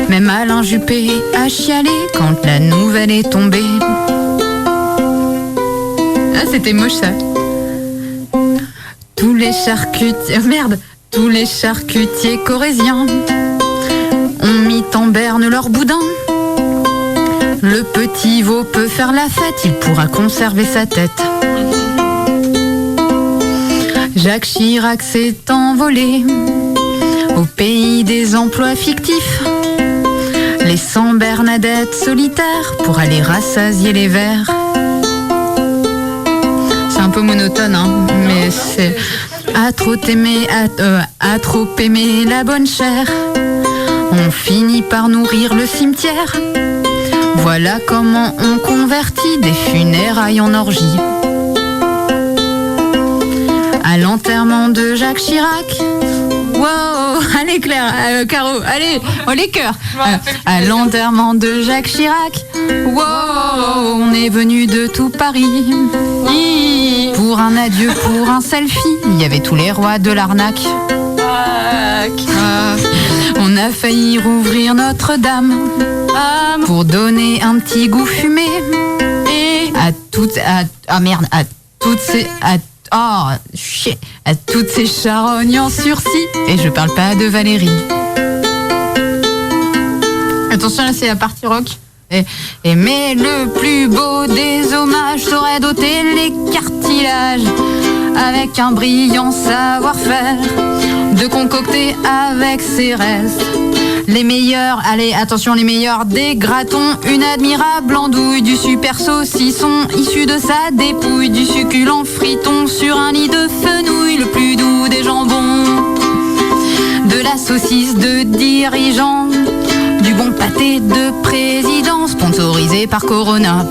Même Alain Juppé a chialé quand la nouvelle est tombée. Ah, c'était moche ça. Tous les charcutiers corésiens ont mis en berne leur boudin. Le petit veau peut faire la fête, il pourra conserver sa tête. Jacques Chirac s'est envolé au pays des emplois fictifs, laissant Bernadette solitaire pour aller rassasier les vers. C'est un peu monotone, hein, mais c'est à trop aimer la bonne chair. On finit par nourrir le cimetière. Voilà comment on convertit des funérailles en orgie. À l'enterrement de Jacques Chirac. Wow, allez Claire, Caro, allez, les cœurs. À l'enterrement de Jacques Chirac. Wow, on est venu de tout Paris. Pour un adieu, pour un selfie, il y avait tous les rois de l'arnaque. On a failli rouvrir Notre-Dame pour donner un petit goût fumé. Et à toutes ces charognes en sursis. Et je parle pas de Valérie. Attention, là c'est la partie rock. Mais le plus beau des hommages saurait doter les cartilages avec un brillant savoir-faire de concocter avec ses restes les meilleurs, allez attention, les meilleurs des gratons, une admirable andouille, du super saucisson issu de sa dépouille, du succulent friton sur un lit de fenouil, le plus doux des jambons, de la saucisse de dirigeant, du bon pâté de président sponsorisé par Corona.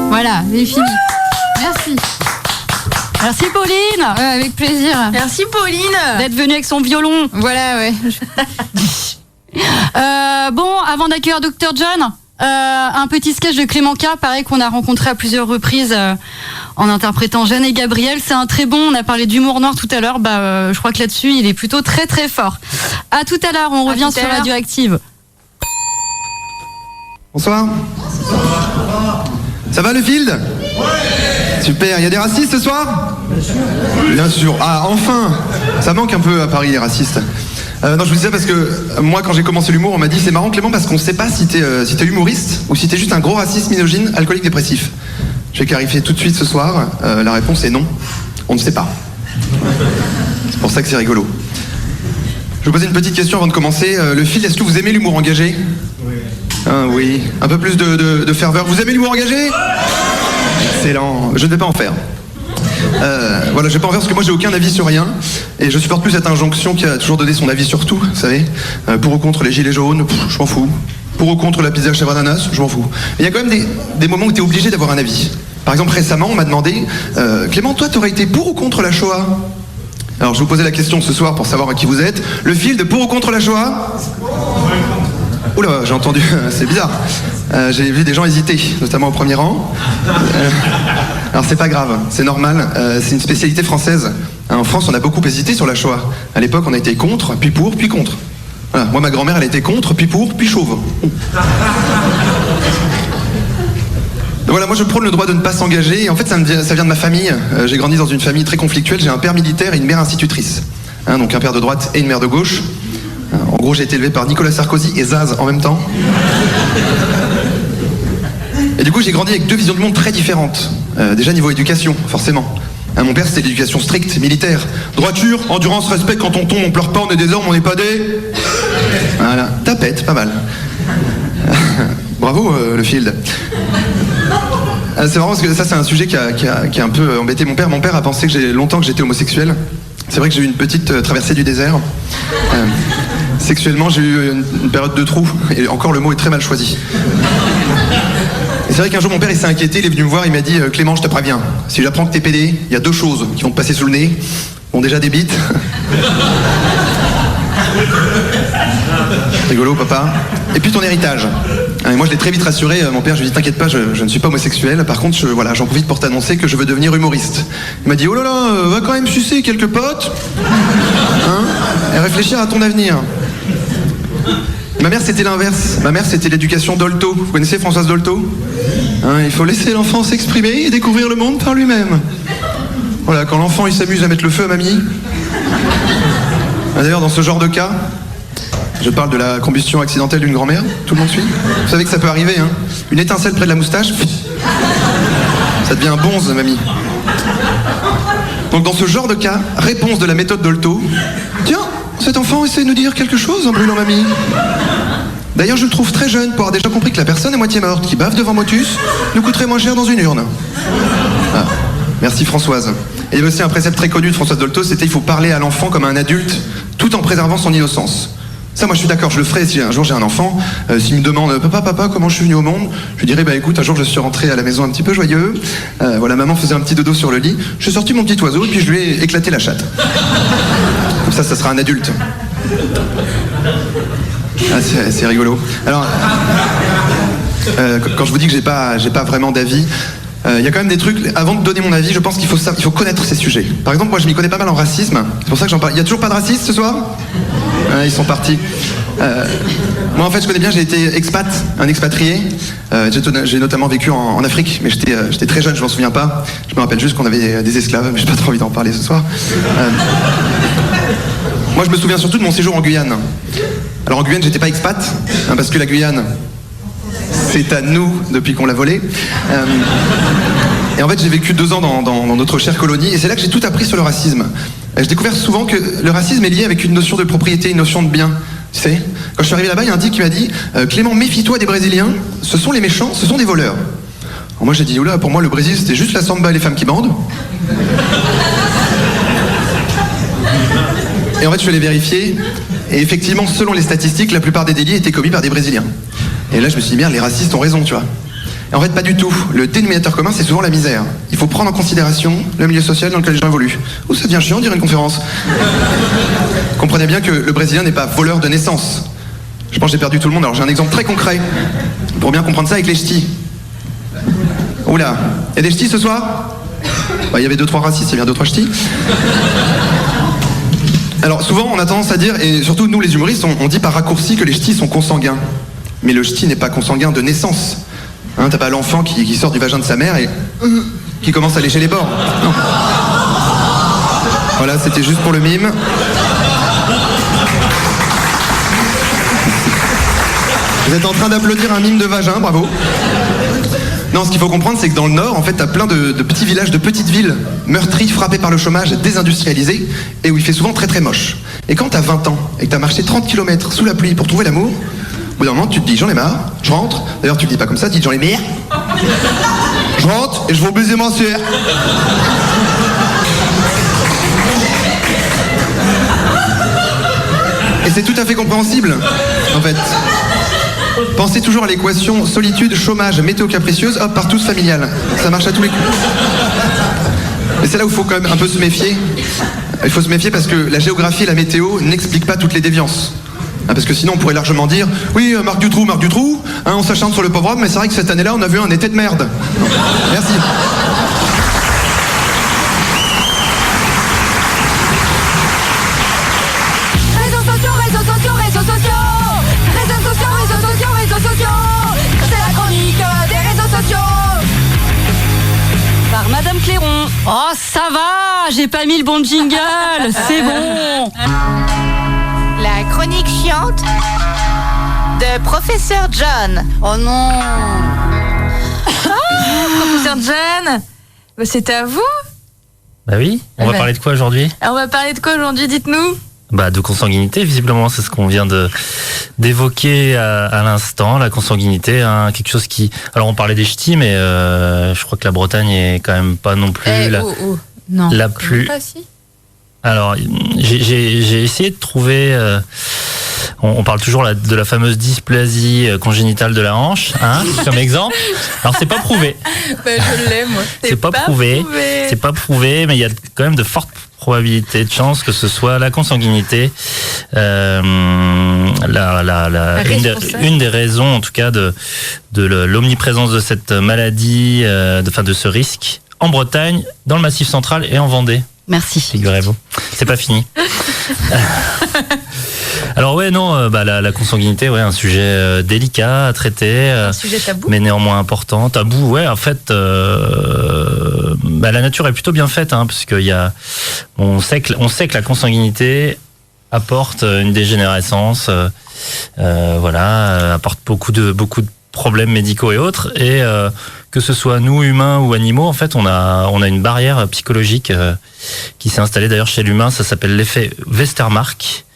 Voilà, j'ai fini. Merci. Merci Pauline. Avec plaisir. Merci Pauline D'être venue avec son violon. Voilà, ouais. Bon, avant d'accueillir Dr John, un petit sketch de Clément K, pareil, qu'on a rencontré à plusieurs reprises en interprétant Jeanne et Gabriel. C'est un très bon, on a parlé d'humour noir tout à l'heure, je crois que là-dessus il est plutôt très très fort. À tout à l'heure, on revient sur Radioactive. Bonsoir. Ça va le field? Ouais. Super, il y a des racistes ce soir? Bien sûr. Ah, enfin. Ça manque un peu à Paris, les racistes. Non, je vous dis ça parce que moi, quand j'ai commencé l'humour, on m'a dit c'est marrant Clément parce qu'on ne sait pas si t'es humoriste ou si t'es juste un gros raciste misogyne, alcoolique, dépressif. Je vais clarifier tout de suite ce soir. La réponse est non. On ne sait pas. C'est pour ça que c'est rigolo. Je vais vous poser une petite question avant de commencer. Le field, est-ce que vous aimez l'humour engagé? Oui. Ah, oui. Un peu plus de ferveur. Vous aimez l'humour engagé? Excellent. Je ne vais pas en faire. Voilà, je vais pas en faire parce que moi j'ai aucun avis sur rien et je supporte plus cette injonction qui a toujours donné son avis sur tout, vous savez. Pour ou contre les gilets jaunes, je m'en fous. Pour ou contre la pizza chèvre ananas, je m'en fous. Mais il y a quand même des moments où tu es obligé d'avoir un avis. Par exemple, récemment, on m'a demandé Clément, toi, t'aurais été pour ou contre la Shoah? Alors, je vous posais la question ce soir pour savoir à qui vous êtes. Le field pour ou contre la Shoah? Oula, j'ai entendu, c'est bizarre. J'ai vu des gens hésiter, notamment au premier rang. Alors c'est pas grave, c'est normal, c'est une spécialité française. En France, on a beaucoup hésité sur la Shoah. À l'époque, on a été contre, puis pour, puis contre. Voilà. Moi, ma grand-mère, elle était contre, puis pour, puis chauve. Voilà, moi je prône le droit de ne pas s'engager, et en fait ça vient de ma famille. J'ai grandi dans une famille très conflictuelle, j'ai un père militaire et une mère institutrice. Donc un père de droite et une mère de gauche. En gros, j'ai été élevé par Nicolas Sarkozy et Zaz en même temps. Et du coup, j'ai grandi avec deux visions du monde très différentes. Déjà niveau éducation, forcément. Mon père, c'était l'éducation stricte, militaire. Droiture, endurance, respect, quand on tombe, on pleure pas, on est des hommes, on n'est pas des... Voilà, tapette, pas mal. Bravo, le field. C'est marrant parce que ça, c'est un sujet qui a un peu embêté mon père. Mon père a pensé longtemps que j'étais homosexuel. C'est vrai que j'ai eu une petite traversée du désert. Sexuellement, j'ai eu une période de trou. Et encore, le mot est très mal choisi. Et c'est vrai qu'un jour, mon père, il s'est inquiété. Il est venu me voir, il m'a dit « Clément, je te préviens. Si j'apprends que t'es pédé, il y a deux choses qui vont te passer sous le nez. Bon, déjà des bites. » Rigolo, papa. Et puis ton héritage. Et moi, je l'ai très vite rassuré. Mon père, je lui ai dit, t'inquiète pas, je ne suis pas homosexuel. Par contre, j'en profite pour t'annoncer que je veux devenir humoriste. Il m'a dit, oh là là, va quand même sucer quelques potes. Et réfléchir à ton avenir. Ma mère, c'était l'inverse. Ma mère, c'était l'éducation Dolto. Vous connaissez Françoise Dolto ? Il faut laisser l'enfant s'exprimer et découvrir le monde par lui-même. Voilà, quand l'enfant, il s'amuse à mettre le feu à mamie. D'ailleurs, dans ce genre de cas, je parle de la combustion accidentelle d'une grand-mère. Tout le monde suit ? Vous savez que ça peut arriver, hein ? Une étincelle près de la moustache, ça devient bonze, mamie. Donc dans ce genre de cas, réponse de la méthode Dolto. Tiens, cet enfant essaie de nous dire quelque chose en brûlant mamie. D'ailleurs, je le trouve très jeune pour avoir déjà compris que la personne à moitié morte qui bave devant Motus nous coûterait moins cher dans une urne. Ah, merci Françoise. Et il y avait aussi un précepte très connu de Françoise Dolto, c'était il faut parler à l'enfant comme à un adulte, tout en préservant son innocence. Ça, moi, je suis d'accord, je le ferai si un jour j'ai un enfant. S'il me demande, papa, comment je suis venu au monde ? Je lui dirais, écoute, un jour je suis rentré à la maison un petit peu joyeux. Voilà, maman faisait un petit dodo sur le lit. Je suis sorti mon petit oiseau et puis je lui ai éclaté la chatte. Comme ça sera un adulte. Ah, c'est rigolo. Alors, quand je vous dis que j'ai pas vraiment d'avis, il y a quand même des trucs, avant de donner mon avis, je pense qu'il faut connaître ces sujets. Par exemple, moi je m'y connais pas mal en racisme, c'est pour ça que j'en parle. Il y a toujours pas de racistes ce soir ? Ils sont partis. Moi en fait je connais bien, j'ai été un expatrié. J'ai notamment vécu en Afrique, mais j'étais très jeune, je m'en souviens pas. Je me rappelle juste qu'on avait des esclaves, mais j'ai pas trop envie d'en parler ce soir. Moi je me souviens surtout de mon séjour en Guyane. Alors en Guyane j'étais pas expat, parce que la Guyane, c'est à nous depuis qu'on l'a volée. Et en fait j'ai vécu 2 ans dans notre chère colonie, et c'est là que j'ai tout appris sur le racisme. J'ai découvert souvent que le racisme est lié avec une notion de propriété, une notion de bien. Tu sais, quand je suis arrivé là-bas, il y a un type qui m'a dit Clément, méfie-toi des Brésiliens, ce sont les méchants, ce sont des voleurs. Alors moi j'ai dit, oula, pour moi le Brésil c'était juste la samba et les femmes qui bandent. Et en fait je suis allé vérifier, et effectivement selon les statistiques, la plupart des délits étaient commis par des Brésiliens. Et là je me suis dit, merde, les racistes ont raison, tu vois. Et en fait, pas du tout. Le dénominateur commun, c'est souvent la misère. Il faut prendre en considération le milieu social dans lequel les gens évoluent. Ouh, ça devient chiant de dire une conférence. Comprenez bien que le Brésilien n'est pas voleur de naissance. Je pense que j'ai perdu tout le monde. Alors j'ai un exemple très concret pour bien comprendre ça avec les ch'tis. Oula, il y a des ch'tis ce soir ? Il y avait 2-3 racistes, il y a bien 2-3 ch'tis. Alors souvent, on a tendance à dire, et surtout nous les humoristes, on dit par raccourci que les ch'tis sont consanguins. Mais le ch'ti n'est pas consanguin de naissance. T'as pas l'enfant qui sort du vagin de sa mère et qui commence à lécher les bords. Non. Voilà, c'était juste pour le mime. Vous êtes en train d'applaudir un mime de vagin, bravo. Non, ce qu'il faut comprendre, c'est que dans le Nord, en fait, t'as plein de petits villages, de petites villes meurtries, frappées par le chômage, désindustrialisées, et où il fait souvent très très moche. Et quand t'as 20 ans et que t'as marché 30 km sous la pluie pour trouver l'amour, au bout d'un moment, tu te dis, j'en ai marre, je rentre. D'ailleurs, tu le dis pas comme ça, tu dis, j'en ai marre. Je rentre et je vais baiser ma sœur. Et c'est tout à fait compréhensible, en fait. Pensez toujours à l'équation solitude, chômage, météo capricieuse, hop, partout familial. Ça marche à tous les coups. Et c'est là où il faut quand même un peu se méfier. Il faut se méfier parce que la géographie et la météo n'expliquent pas toutes les déviances. Parce que sinon on pourrait largement dire oui, Marc Dutroux, on s'acharne sur le pauvre homme, mais c'est vrai que cette année-là on a vu un été de merde. Merci. C'est la chronique des réseaux sociaux. Madame Clairon. Oh, ça va, j'ai pas mis le bon jingle, c'est bon. La chronique chiante de Professeur John. Oh non. Professeur John, c'est à vous. Bah oui, on va parler de quoi aujourd'hui ? Alors, on va parler de quoi aujourd'hui, dites-nous ? Bah de consanguinité, visiblement, c'est ce qu'on vient d'évoquer à l'instant, la consanguinité, hein, quelque chose qui... Alors on parlait des ch'tis, mais je crois que la Bretagne est quand même pas non plus Non, la plus... Pas, si. Alors j'ai essayé de trouver... On parle toujours de la fameuse dysplasie congénitale de la hanche, hein, comme exemple. Alors c'est pas prouvé. Je l'aime, moi. C'est pas prouvé. C'est pas prouvé, mais il y a quand même de fortes probabilités de chance que ce soit la consanguinité, une des raisons en tout cas de l'omniprésence de cette maladie, de ce risque en Bretagne, dans le Massif central et en Vendée. Merci. Figurez-vous, c'est pas fini. Alors la consanguinité, un sujet délicat à traiter, un sujet tabou, mais néanmoins important. Tabou, en fait, la nature est plutôt bien faite, hein, parce qu'il y a, on sait que la consanguinité apporte une dégénérescence, apporte beaucoup de problèmes médicaux et autres, et que ce soit nous humains ou animaux, en fait, on a une barrière psychologique qui s'est installée d'ailleurs chez l'humain. Ça s'appelle l'effet Westermarck.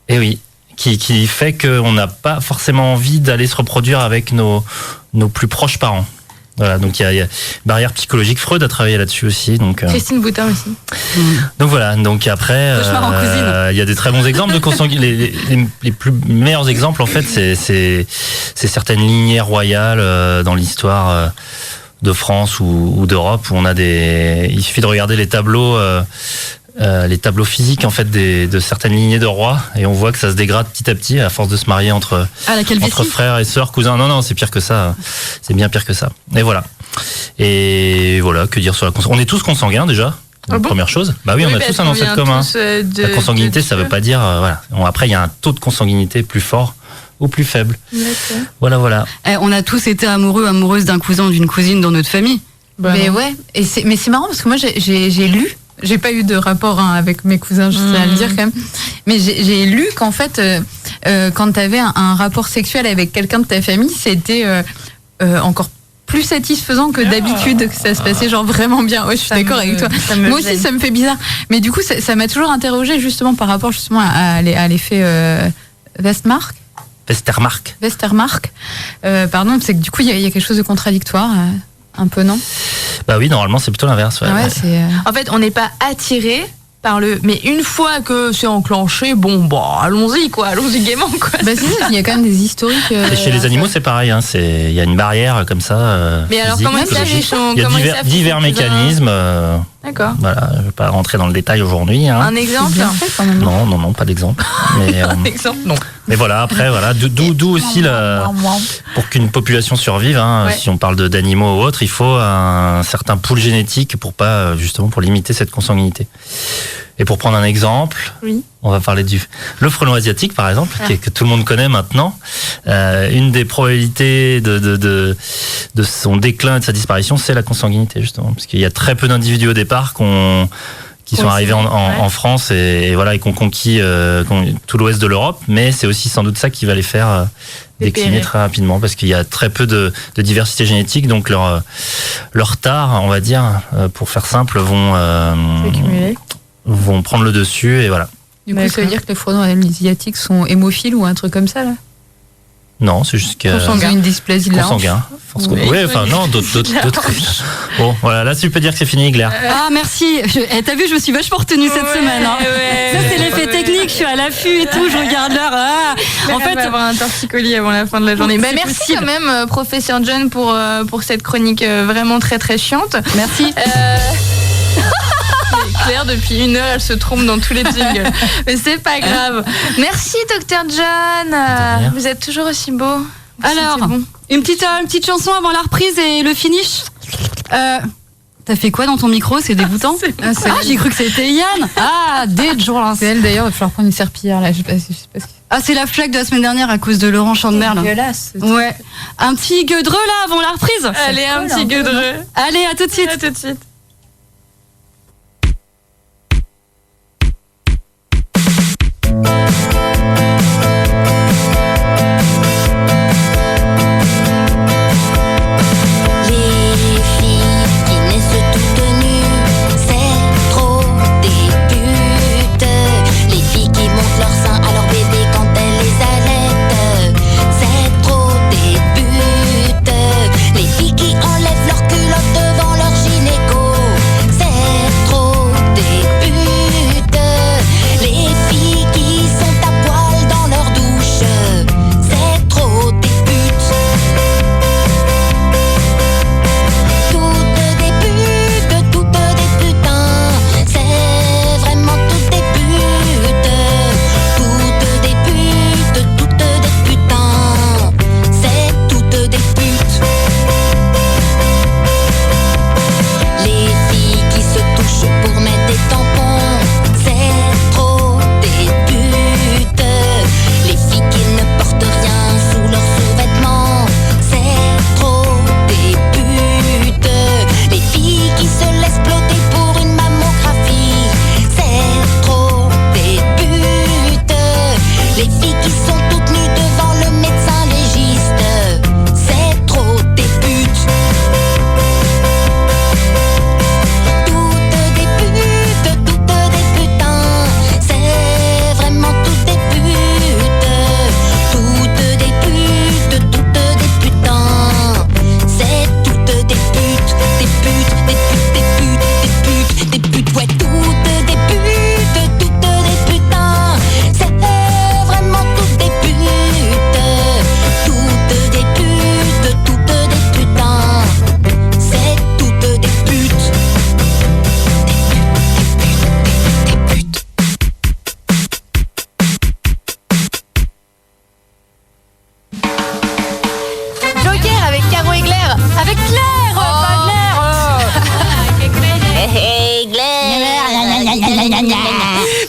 Et oui, qui fait qu'on n'a pas forcément envie d'aller se reproduire avec nos plus proches parents. Voilà, donc il y a une barrière psychologique. Freud a travaillé là-dessus aussi. Donc, Christine Boutin aussi. Donc voilà, donc après, il y a des très bons exemples de consanguinité. Les plus meilleurs exemples, en fait, c'est certaines lignées royales dans l'histoire de France ou d'Europe, où on a il suffit de regarder les tableaux physiques en fait de certaines lignées de rois, et on voit que ça se dégrade petit à petit à force de se marier entre frères et sœurs, cousins. Non, c'est pire que ça. C'est bien pire que ça. Et voilà, que dire sur la consanguinité ? On est tous consanguins déjà. Première chose. Bah oui, on a tous un ancêtre commun. La consanguinité, ça veut pas dire après, il y a un taux de consanguinité plus fort ou plus faible. Voilà. On a tous été amoureuses d'un cousin ou d'une cousine dans notre famille. Mais c'est marrant parce que moi j'ai lu. J'ai pas eu de rapport avec mes cousins, je sais à le dire quand même. Mais j'ai lu qu'en fait, quand tu avais un rapport sexuel avec quelqu'un de ta famille, c'était encore plus satisfaisant que d'habitude, que ça se passait genre vraiment bien. Ouais, je suis d'accord avec toi. Moi aussi, ça me fait bizarre. Mais du coup, ça m'a toujours interrogée justement par rapport justement à l'effet Westermarck. Pardon, c'est que du coup, il y a quelque chose de contradictoire. Un peu, non ? Bah oui, normalement, c'est plutôt l'inverse. En fait, on n'est pas attiré par mais une fois que c'est enclenché, allons-y gaiement, quoi. C'est ça, il y a quand même des historiques. Et chez les animaux, c'est pareil, hein, il y a une barrière comme ça. Mais alors, comment ça fait ? Il y a divers mécanismes. D'accord. Voilà, je vais pas rentrer dans le détail aujourd'hui. Hein. Un exemple ? Non, pas d'exemple. Mais, un exemple, non. Mais voilà, après, d'où aussi pour qu'une population survive, hein, si on parle d'animaux ou autres, il faut un certain pool génétique pour limiter cette consanguinité. Et pour prendre un exemple, on va parler le frelon asiatique, par exemple, que tout le monde connaît maintenant. Une des probabilités de son déclin et de sa disparition, c'est la consanguinité, justement. Parce qu'il y a très peu d'individus au départ qui sont arrivés en France et qui ont conquis tout l'ouest de l'Europe. Mais c'est aussi sans doute ça qui va les faire décliner très rapidement, parce qu'il y a très peu de diversité génétique. Donc leur tard, on va dire, pour faire simple, vont prendre le dessus, et voilà. Du coup, ça veut dire que les frelons asiatiques sont hémophiles ou un truc comme ça, là ? Non, c'est juste que... Une dysplasie de la hanche. D'autres... Bon, voilà, là, tu peux dire que c'est fini, Claire. Ah, merci. T'as vu, je me suis vachement retenue cette semaine. Hein. Ça, c'est l'effet technique. Je suis à l'affût et tout, je regarde l'heure. En fait, on va avoir un torticolis avant la fin de la journée. Merci quand même, professeur John, pour cette chronique vraiment très, très chiante. Merci. Claire, depuis 1 heure, elle se trompe dans tous les jingles. Mais c'est pas grave. Merci, docteur John. Vous êtes toujours aussi beau. Alors, une petite chanson avant la reprise et le finish. T'as fait quoi dans ton micro? C'est dégoûtant. J'ai cru que c'était Yann. Dès le jour là. C'est elle d'ailleurs, il va falloir prendre une serpillière là. Je sais pas si... Ah, c'est la flaque de la semaine dernière à cause de Laurent Chandemerle. Dégueulasse. Ouais. Un petit gueudreux là avant la reprise. Allez, un petit gueudreux. Allez, à tout de suite. À tout de suite.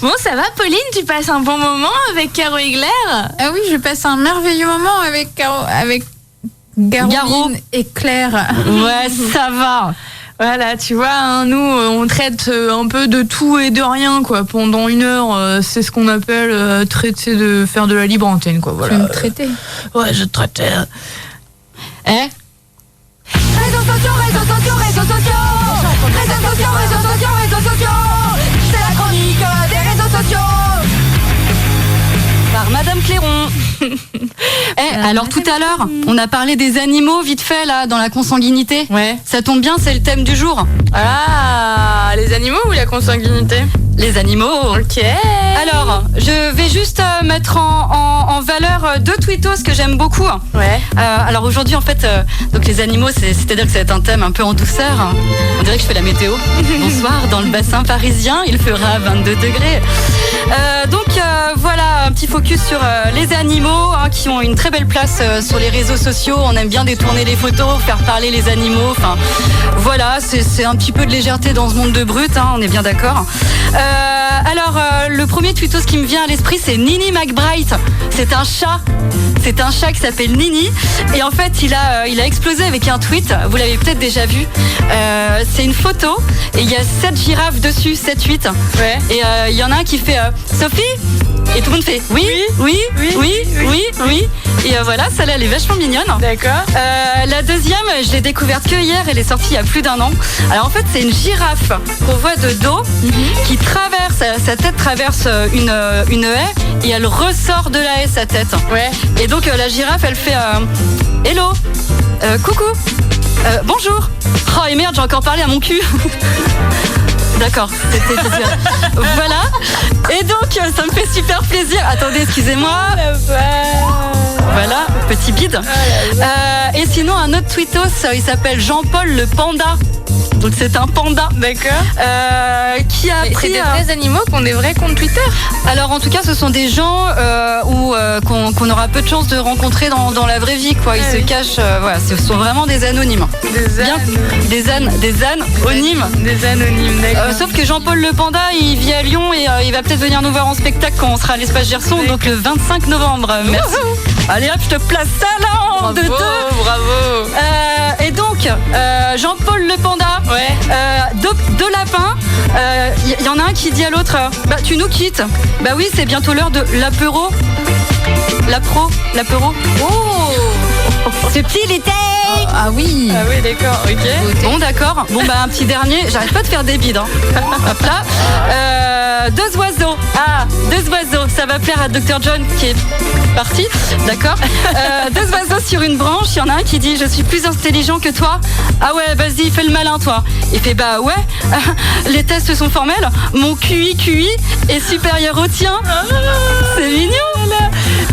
Bon, ça va, Pauline, tu passes un bon moment avec Caro Egler? Ah oui, je passe un merveilleux moment avec Garouine et Claire. Ouais, ça va. Voilà, tu vois, hein, nous, on traite un peu de tout et de rien, quoi. Pendant 1 heure, c'est ce qu'on appelle traiter de faire de la libre antenne, quoi. Voilà. Tu me traitais? Ouais, je traitais. Eh? Réseaux sociaux, réseaux sociaux, réseaux sociaux. Réseaux sociaux, réseaux sociaux, réseaux sociaux. C'est la chronique des réseaux sociaux. Par Madame Clairon. Alors tout à l'heure, on a parlé des animaux vite fait là dans la consanguinité. Ouais. Ça tombe bien, c'est le thème du jour. Ah, les animaux ou la consanguinité? Les animaux. Ok. Alors, je vais juste mettre en valeur 2 tweetos que j'aime beaucoup. Ouais. Alors aujourd'hui, en fait, donc les animaux, c'est-à-dire que ça va être un thème un peu en douceur. On dirait que je fais la météo. Bonsoir, dans le bassin parisien, il fera 22 degrés. Voilà, un petit focus sur les animaux qui ont une très belle place sur les réseaux sociaux. On aime bien détourner les photos, faire parler les animaux. Enfin, voilà, c'est un petit peu de légèreté dans ce monde de brut, on est bien d'accord. Le premier tweetos qui me vient à l'esprit, c'est Nini McBride. C'est un chat qui s'appelle Nini. Et en fait, il a explosé avec un tweet. Vous l'avez peut-être déjà vu. C'est une photo et il y a 7 girafes dessus, 7-8. Ouais. Et il y en a un qui fait Sophie. Et tout le monde fait oui. Et voilà, celle-là, elle est vachement mignonne. D'accord. La deuxième, je l'ai découverte que hier, elle est sortie il y a plus d'1 an. Alors en fait, c'est une girafe qu'on voit de dos qui traverse, sa tête traverse une haie et elle ressort de la haie sa tête. Ouais. Et donc la girafe, elle fait hello, coucou, bonjour. Oh et merde, j'ai encore parlé à mon cul. D'accord, c'était visuel. Voilà. Et donc, ça me fait super plaisir. Attendez, excusez-moi. Voilà, petit bide. Et sinon, un autre tweetos, il s'appelle Jean-Paul le panda. Donc c'est un panda. D'accord. Qui a C'est pris. des vrais animaux qui ont des vrais comptes Twitter. Alors en tout cas, ce sont des gens qu'on aura peu de chance de rencontrer dans la vraie vie, quoi. Ils se cachent. Voilà, ce sont vraiment des anonymes. Des anonymes. Des anonymes, d'accord. Sauf que Jean-Paul le Panda, il vit à Lyon et il va peut-être venir nous voir en spectacle quand on sera à l'Espace Gerson, donc le 25 novembre. Merci. Allez hop, je te place ça là en 2-2. Bravo. Et donc, Jean-Paul le Panda, deux lapins. Il y en a un qui dit à l'autre, bah tu nous quittes. Bah oui, c'est bientôt l'heure de l'apéro. L'apéro. Oh, subtilité. Ah oui. Ah oui, d'accord, ok. Bon, d'accord. Bon, bah, un petit dernier. J'arrête pas de faire des bides. Hein. Hop là. Deux oiseaux. Deux oiseaux. Ça va plaire à Dr. John qui est parti. D'accord. Deux oiseaux sur une branche. Il y en a un qui dit, je suis plus intelligent que toi. Ah ouais, vas-y, fais le malin, toi. Il fait, bah ouais. Les tests sont formels. Mon QI est supérieur au tien. C'est mignon.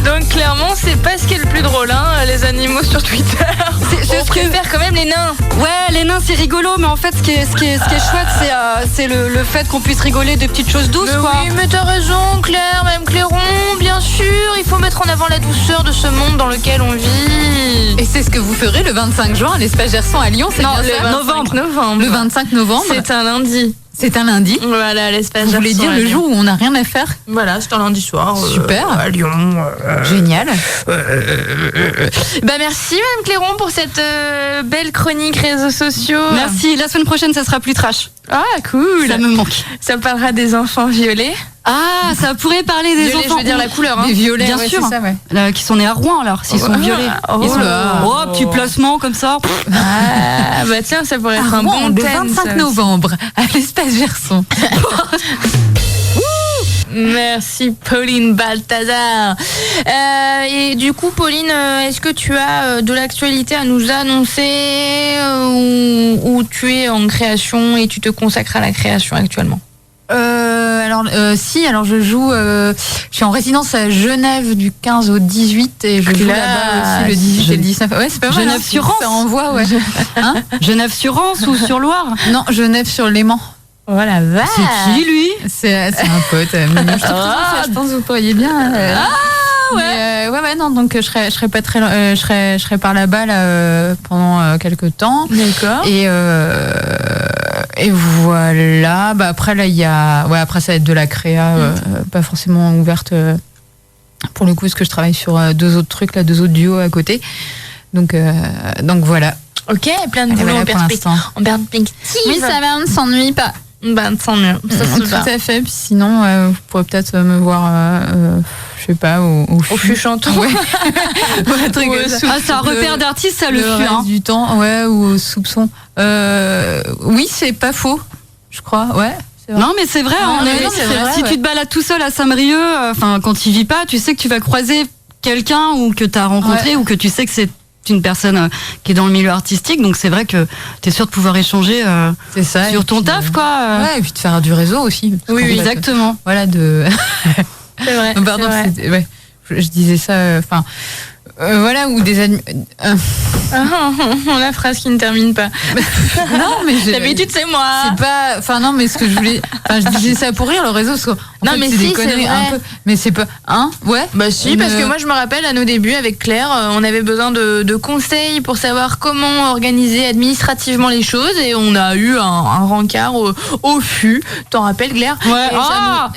Donc clairement, c'est pas ce qui est le plus drôle, hein, les animaux sur Twitter. Je préfère quand même les nains. Ouais, les nains c'est rigolo, mais en fait ce qui est chouette, c'est le fait qu'on puisse rigoler de petites choses douces, quoi. Oui, mais t'as raison, Claire, même Clairon, bien sûr. Il faut mettre en avant la douceur de ce monde dans lequel on vit. Et c'est ce que vous ferez le 25 juin à l'Espace Gerson à Lyon, c'est non, bien ça? novembre. Le 25 novembre. C'est un lundi. C'est un lundi. Voilà, l'Espace Gerson. Vous voulez dire le jour où on n'a rien à faire? Voilà, c'est un lundi soir. Super. À Lyon. Génial. Bah merci Mme Clairon pour cette belle chronique réseaux sociaux. Merci. La semaine prochaine, ça sera plus trash. Ah cool. Ça me manque. Ça parlera des enfants violets. Ah, ça pourrait parler des violets, enfants. Je veux dire la couleur. Hein. Des violets, bien sûr. C'est ça, ouais. Là, qui sont nés à Rouen alors, s'ils sont violets. Petit placement comme ça. Ah, bah tiens, ça pourrait être un bon le thème. 25 novembre à l'Espace Gerson. Merci Pauline Balthazar. Et du coup, Pauline, est-ce que tu as de l'actualité à nous annoncer ou tu es en création et tu te consacres à la création actuellement? Alors je joue, je suis en résidence à Genève du 15 au 18 et je joue là-bas aussi le 18 et le 19. Ouais, c'est pas mal. Genève sur Rance. Ça envoie, ouais. Hein? Genève sur Rance ou sur Loire? Non, Genève sur Léman. Oh la vache. C'est qui lui? C'est un pote. Je pense que vous pourriez bien. Ouais. Ouais, non, donc je serai pas très, je serai par là-bas là, pendant quelques temps. D'accord. Et voilà. Bah après là il y a, ouais, après ça va être de la créa, pas forcément ouverte pour le coup, parce que je travaille sur deux autres trucs là, deux autres duos à côté. Donc voilà. Ok, plein de boulot en perspective. Oui, ça va, on ne s'ennuie pas. Ben, tant mieux. Ça se tout à fait. Puis sinon, vous pourrez peut-être me voir, je sais pas, au fût chantant. Ouais. C'est un repère d'artiste, ça, le fût. Reste du temps, ouais, ou au soupçon. Oui, c'est pas faux, je crois, ouais. Non, mais c'est vrai, c'est vrai, si tu te balades tout seul à Saint-Brieuc, quand tu vis pas, tu sais que tu vas croiser quelqu'un ou que tu as rencontré ou que tu sais que c'est une personne qui est dans le milieu artistique, donc c'est vrai que tu es sûr de pouvoir échanger sur ton taf, quoi. Ouais, et puis de faire du réseau aussi. Oui, exactement. Voilà, C'est vrai. Pardon, ouais, je disais ça, enfin. Voilà, ou des la phrase qui ne termine pas. Non, mais d'habitude c'est moi. C'est pas, enfin non, mais ce que je voulais, je disais ça pour rire le réseau. Non, mais c'est si, des conneries c'est un peu, mais c'est pas, ouais. Bah si, parce que moi je me rappelle à nos débuts avec Claire, on avait besoin de conseils pour savoir comment organiser administrativement les choses et on a eu un rencard au fût. T'en rappelles, Claire? Ouais.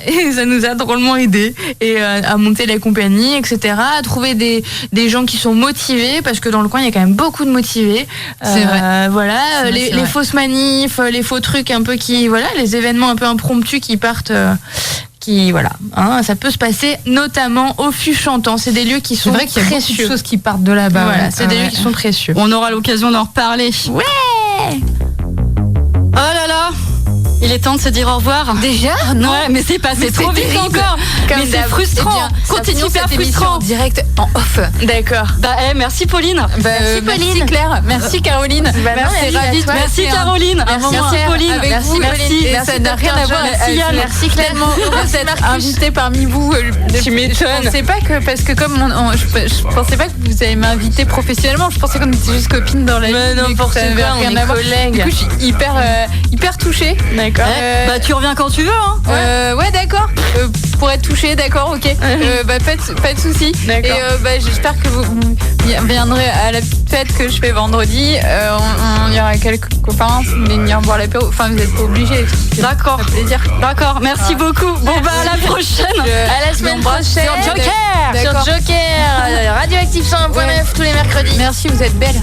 Et ça nous a drôlement aidé et à monter la compagnie, etc. À trouver des gens qui sont motivés, parce que dans le coin il y a quand même beaucoup de motivés. C'est vrai. Voilà, c'est les vrai. fausses manifs, les faux trucs un peu qui, voilà, les événements un peu impromptus qui partent. Voilà, ça peut se passer notamment au fût chantant. C'est des lieux qui sont précieux. C'est vrai qu'il y a beaucoup de choses qui partent de là-bas. Voilà, c'est des lieux qui sont précieux. On aura l'occasion d'en reparler. Ouais. Oh là là, il est temps de se dire au revoir. Déjà? Ouais, mais c'est passé trop vite encore. Mais c'est frustrant. Continuons hyper cette émission frustrant. en direct en off. D'accord. Merci Pauline. Merci Claire, merci Caroline. merci ravie de Merci passer un- Caroline. Merci Pauline. avec Merci vous. Pauline. Et Merci ça n'a rien à voir. Merci Yann. Merci Claire. Tellement heureuse d'être invitée parmi vous. Tu m'étonnes. Je pensais pas que, parce que comme je pensais pas que vous allez m'inviter professionnellement. Je pensais qu'on était juste copines dans la vie. Mais n'importe que ça avait quoi, on rien est à voir. collègues. Du coup, je suis hyper touchée. D'accord. Tu reviens quand tu veux. Hein. Ouais, d'accord. Pour être touchée, d'accord, ok. Pas de soucis. D'accord. Et j'espère que vous viendrez à la petite fête que je fais vendredi. On y aura quelques copains, vous voulez venir boire l'apéro. Enfin, vous n'êtes pas obligés. D'accord. Ça fait plaisir. D'accord. Merci beaucoup. Bon à la prochaine. À la semaine prochaine. Sur Joker. Sur D'accord. Joker. Radioactive 101.9 tous les mercredis. Merci, vous êtes belle.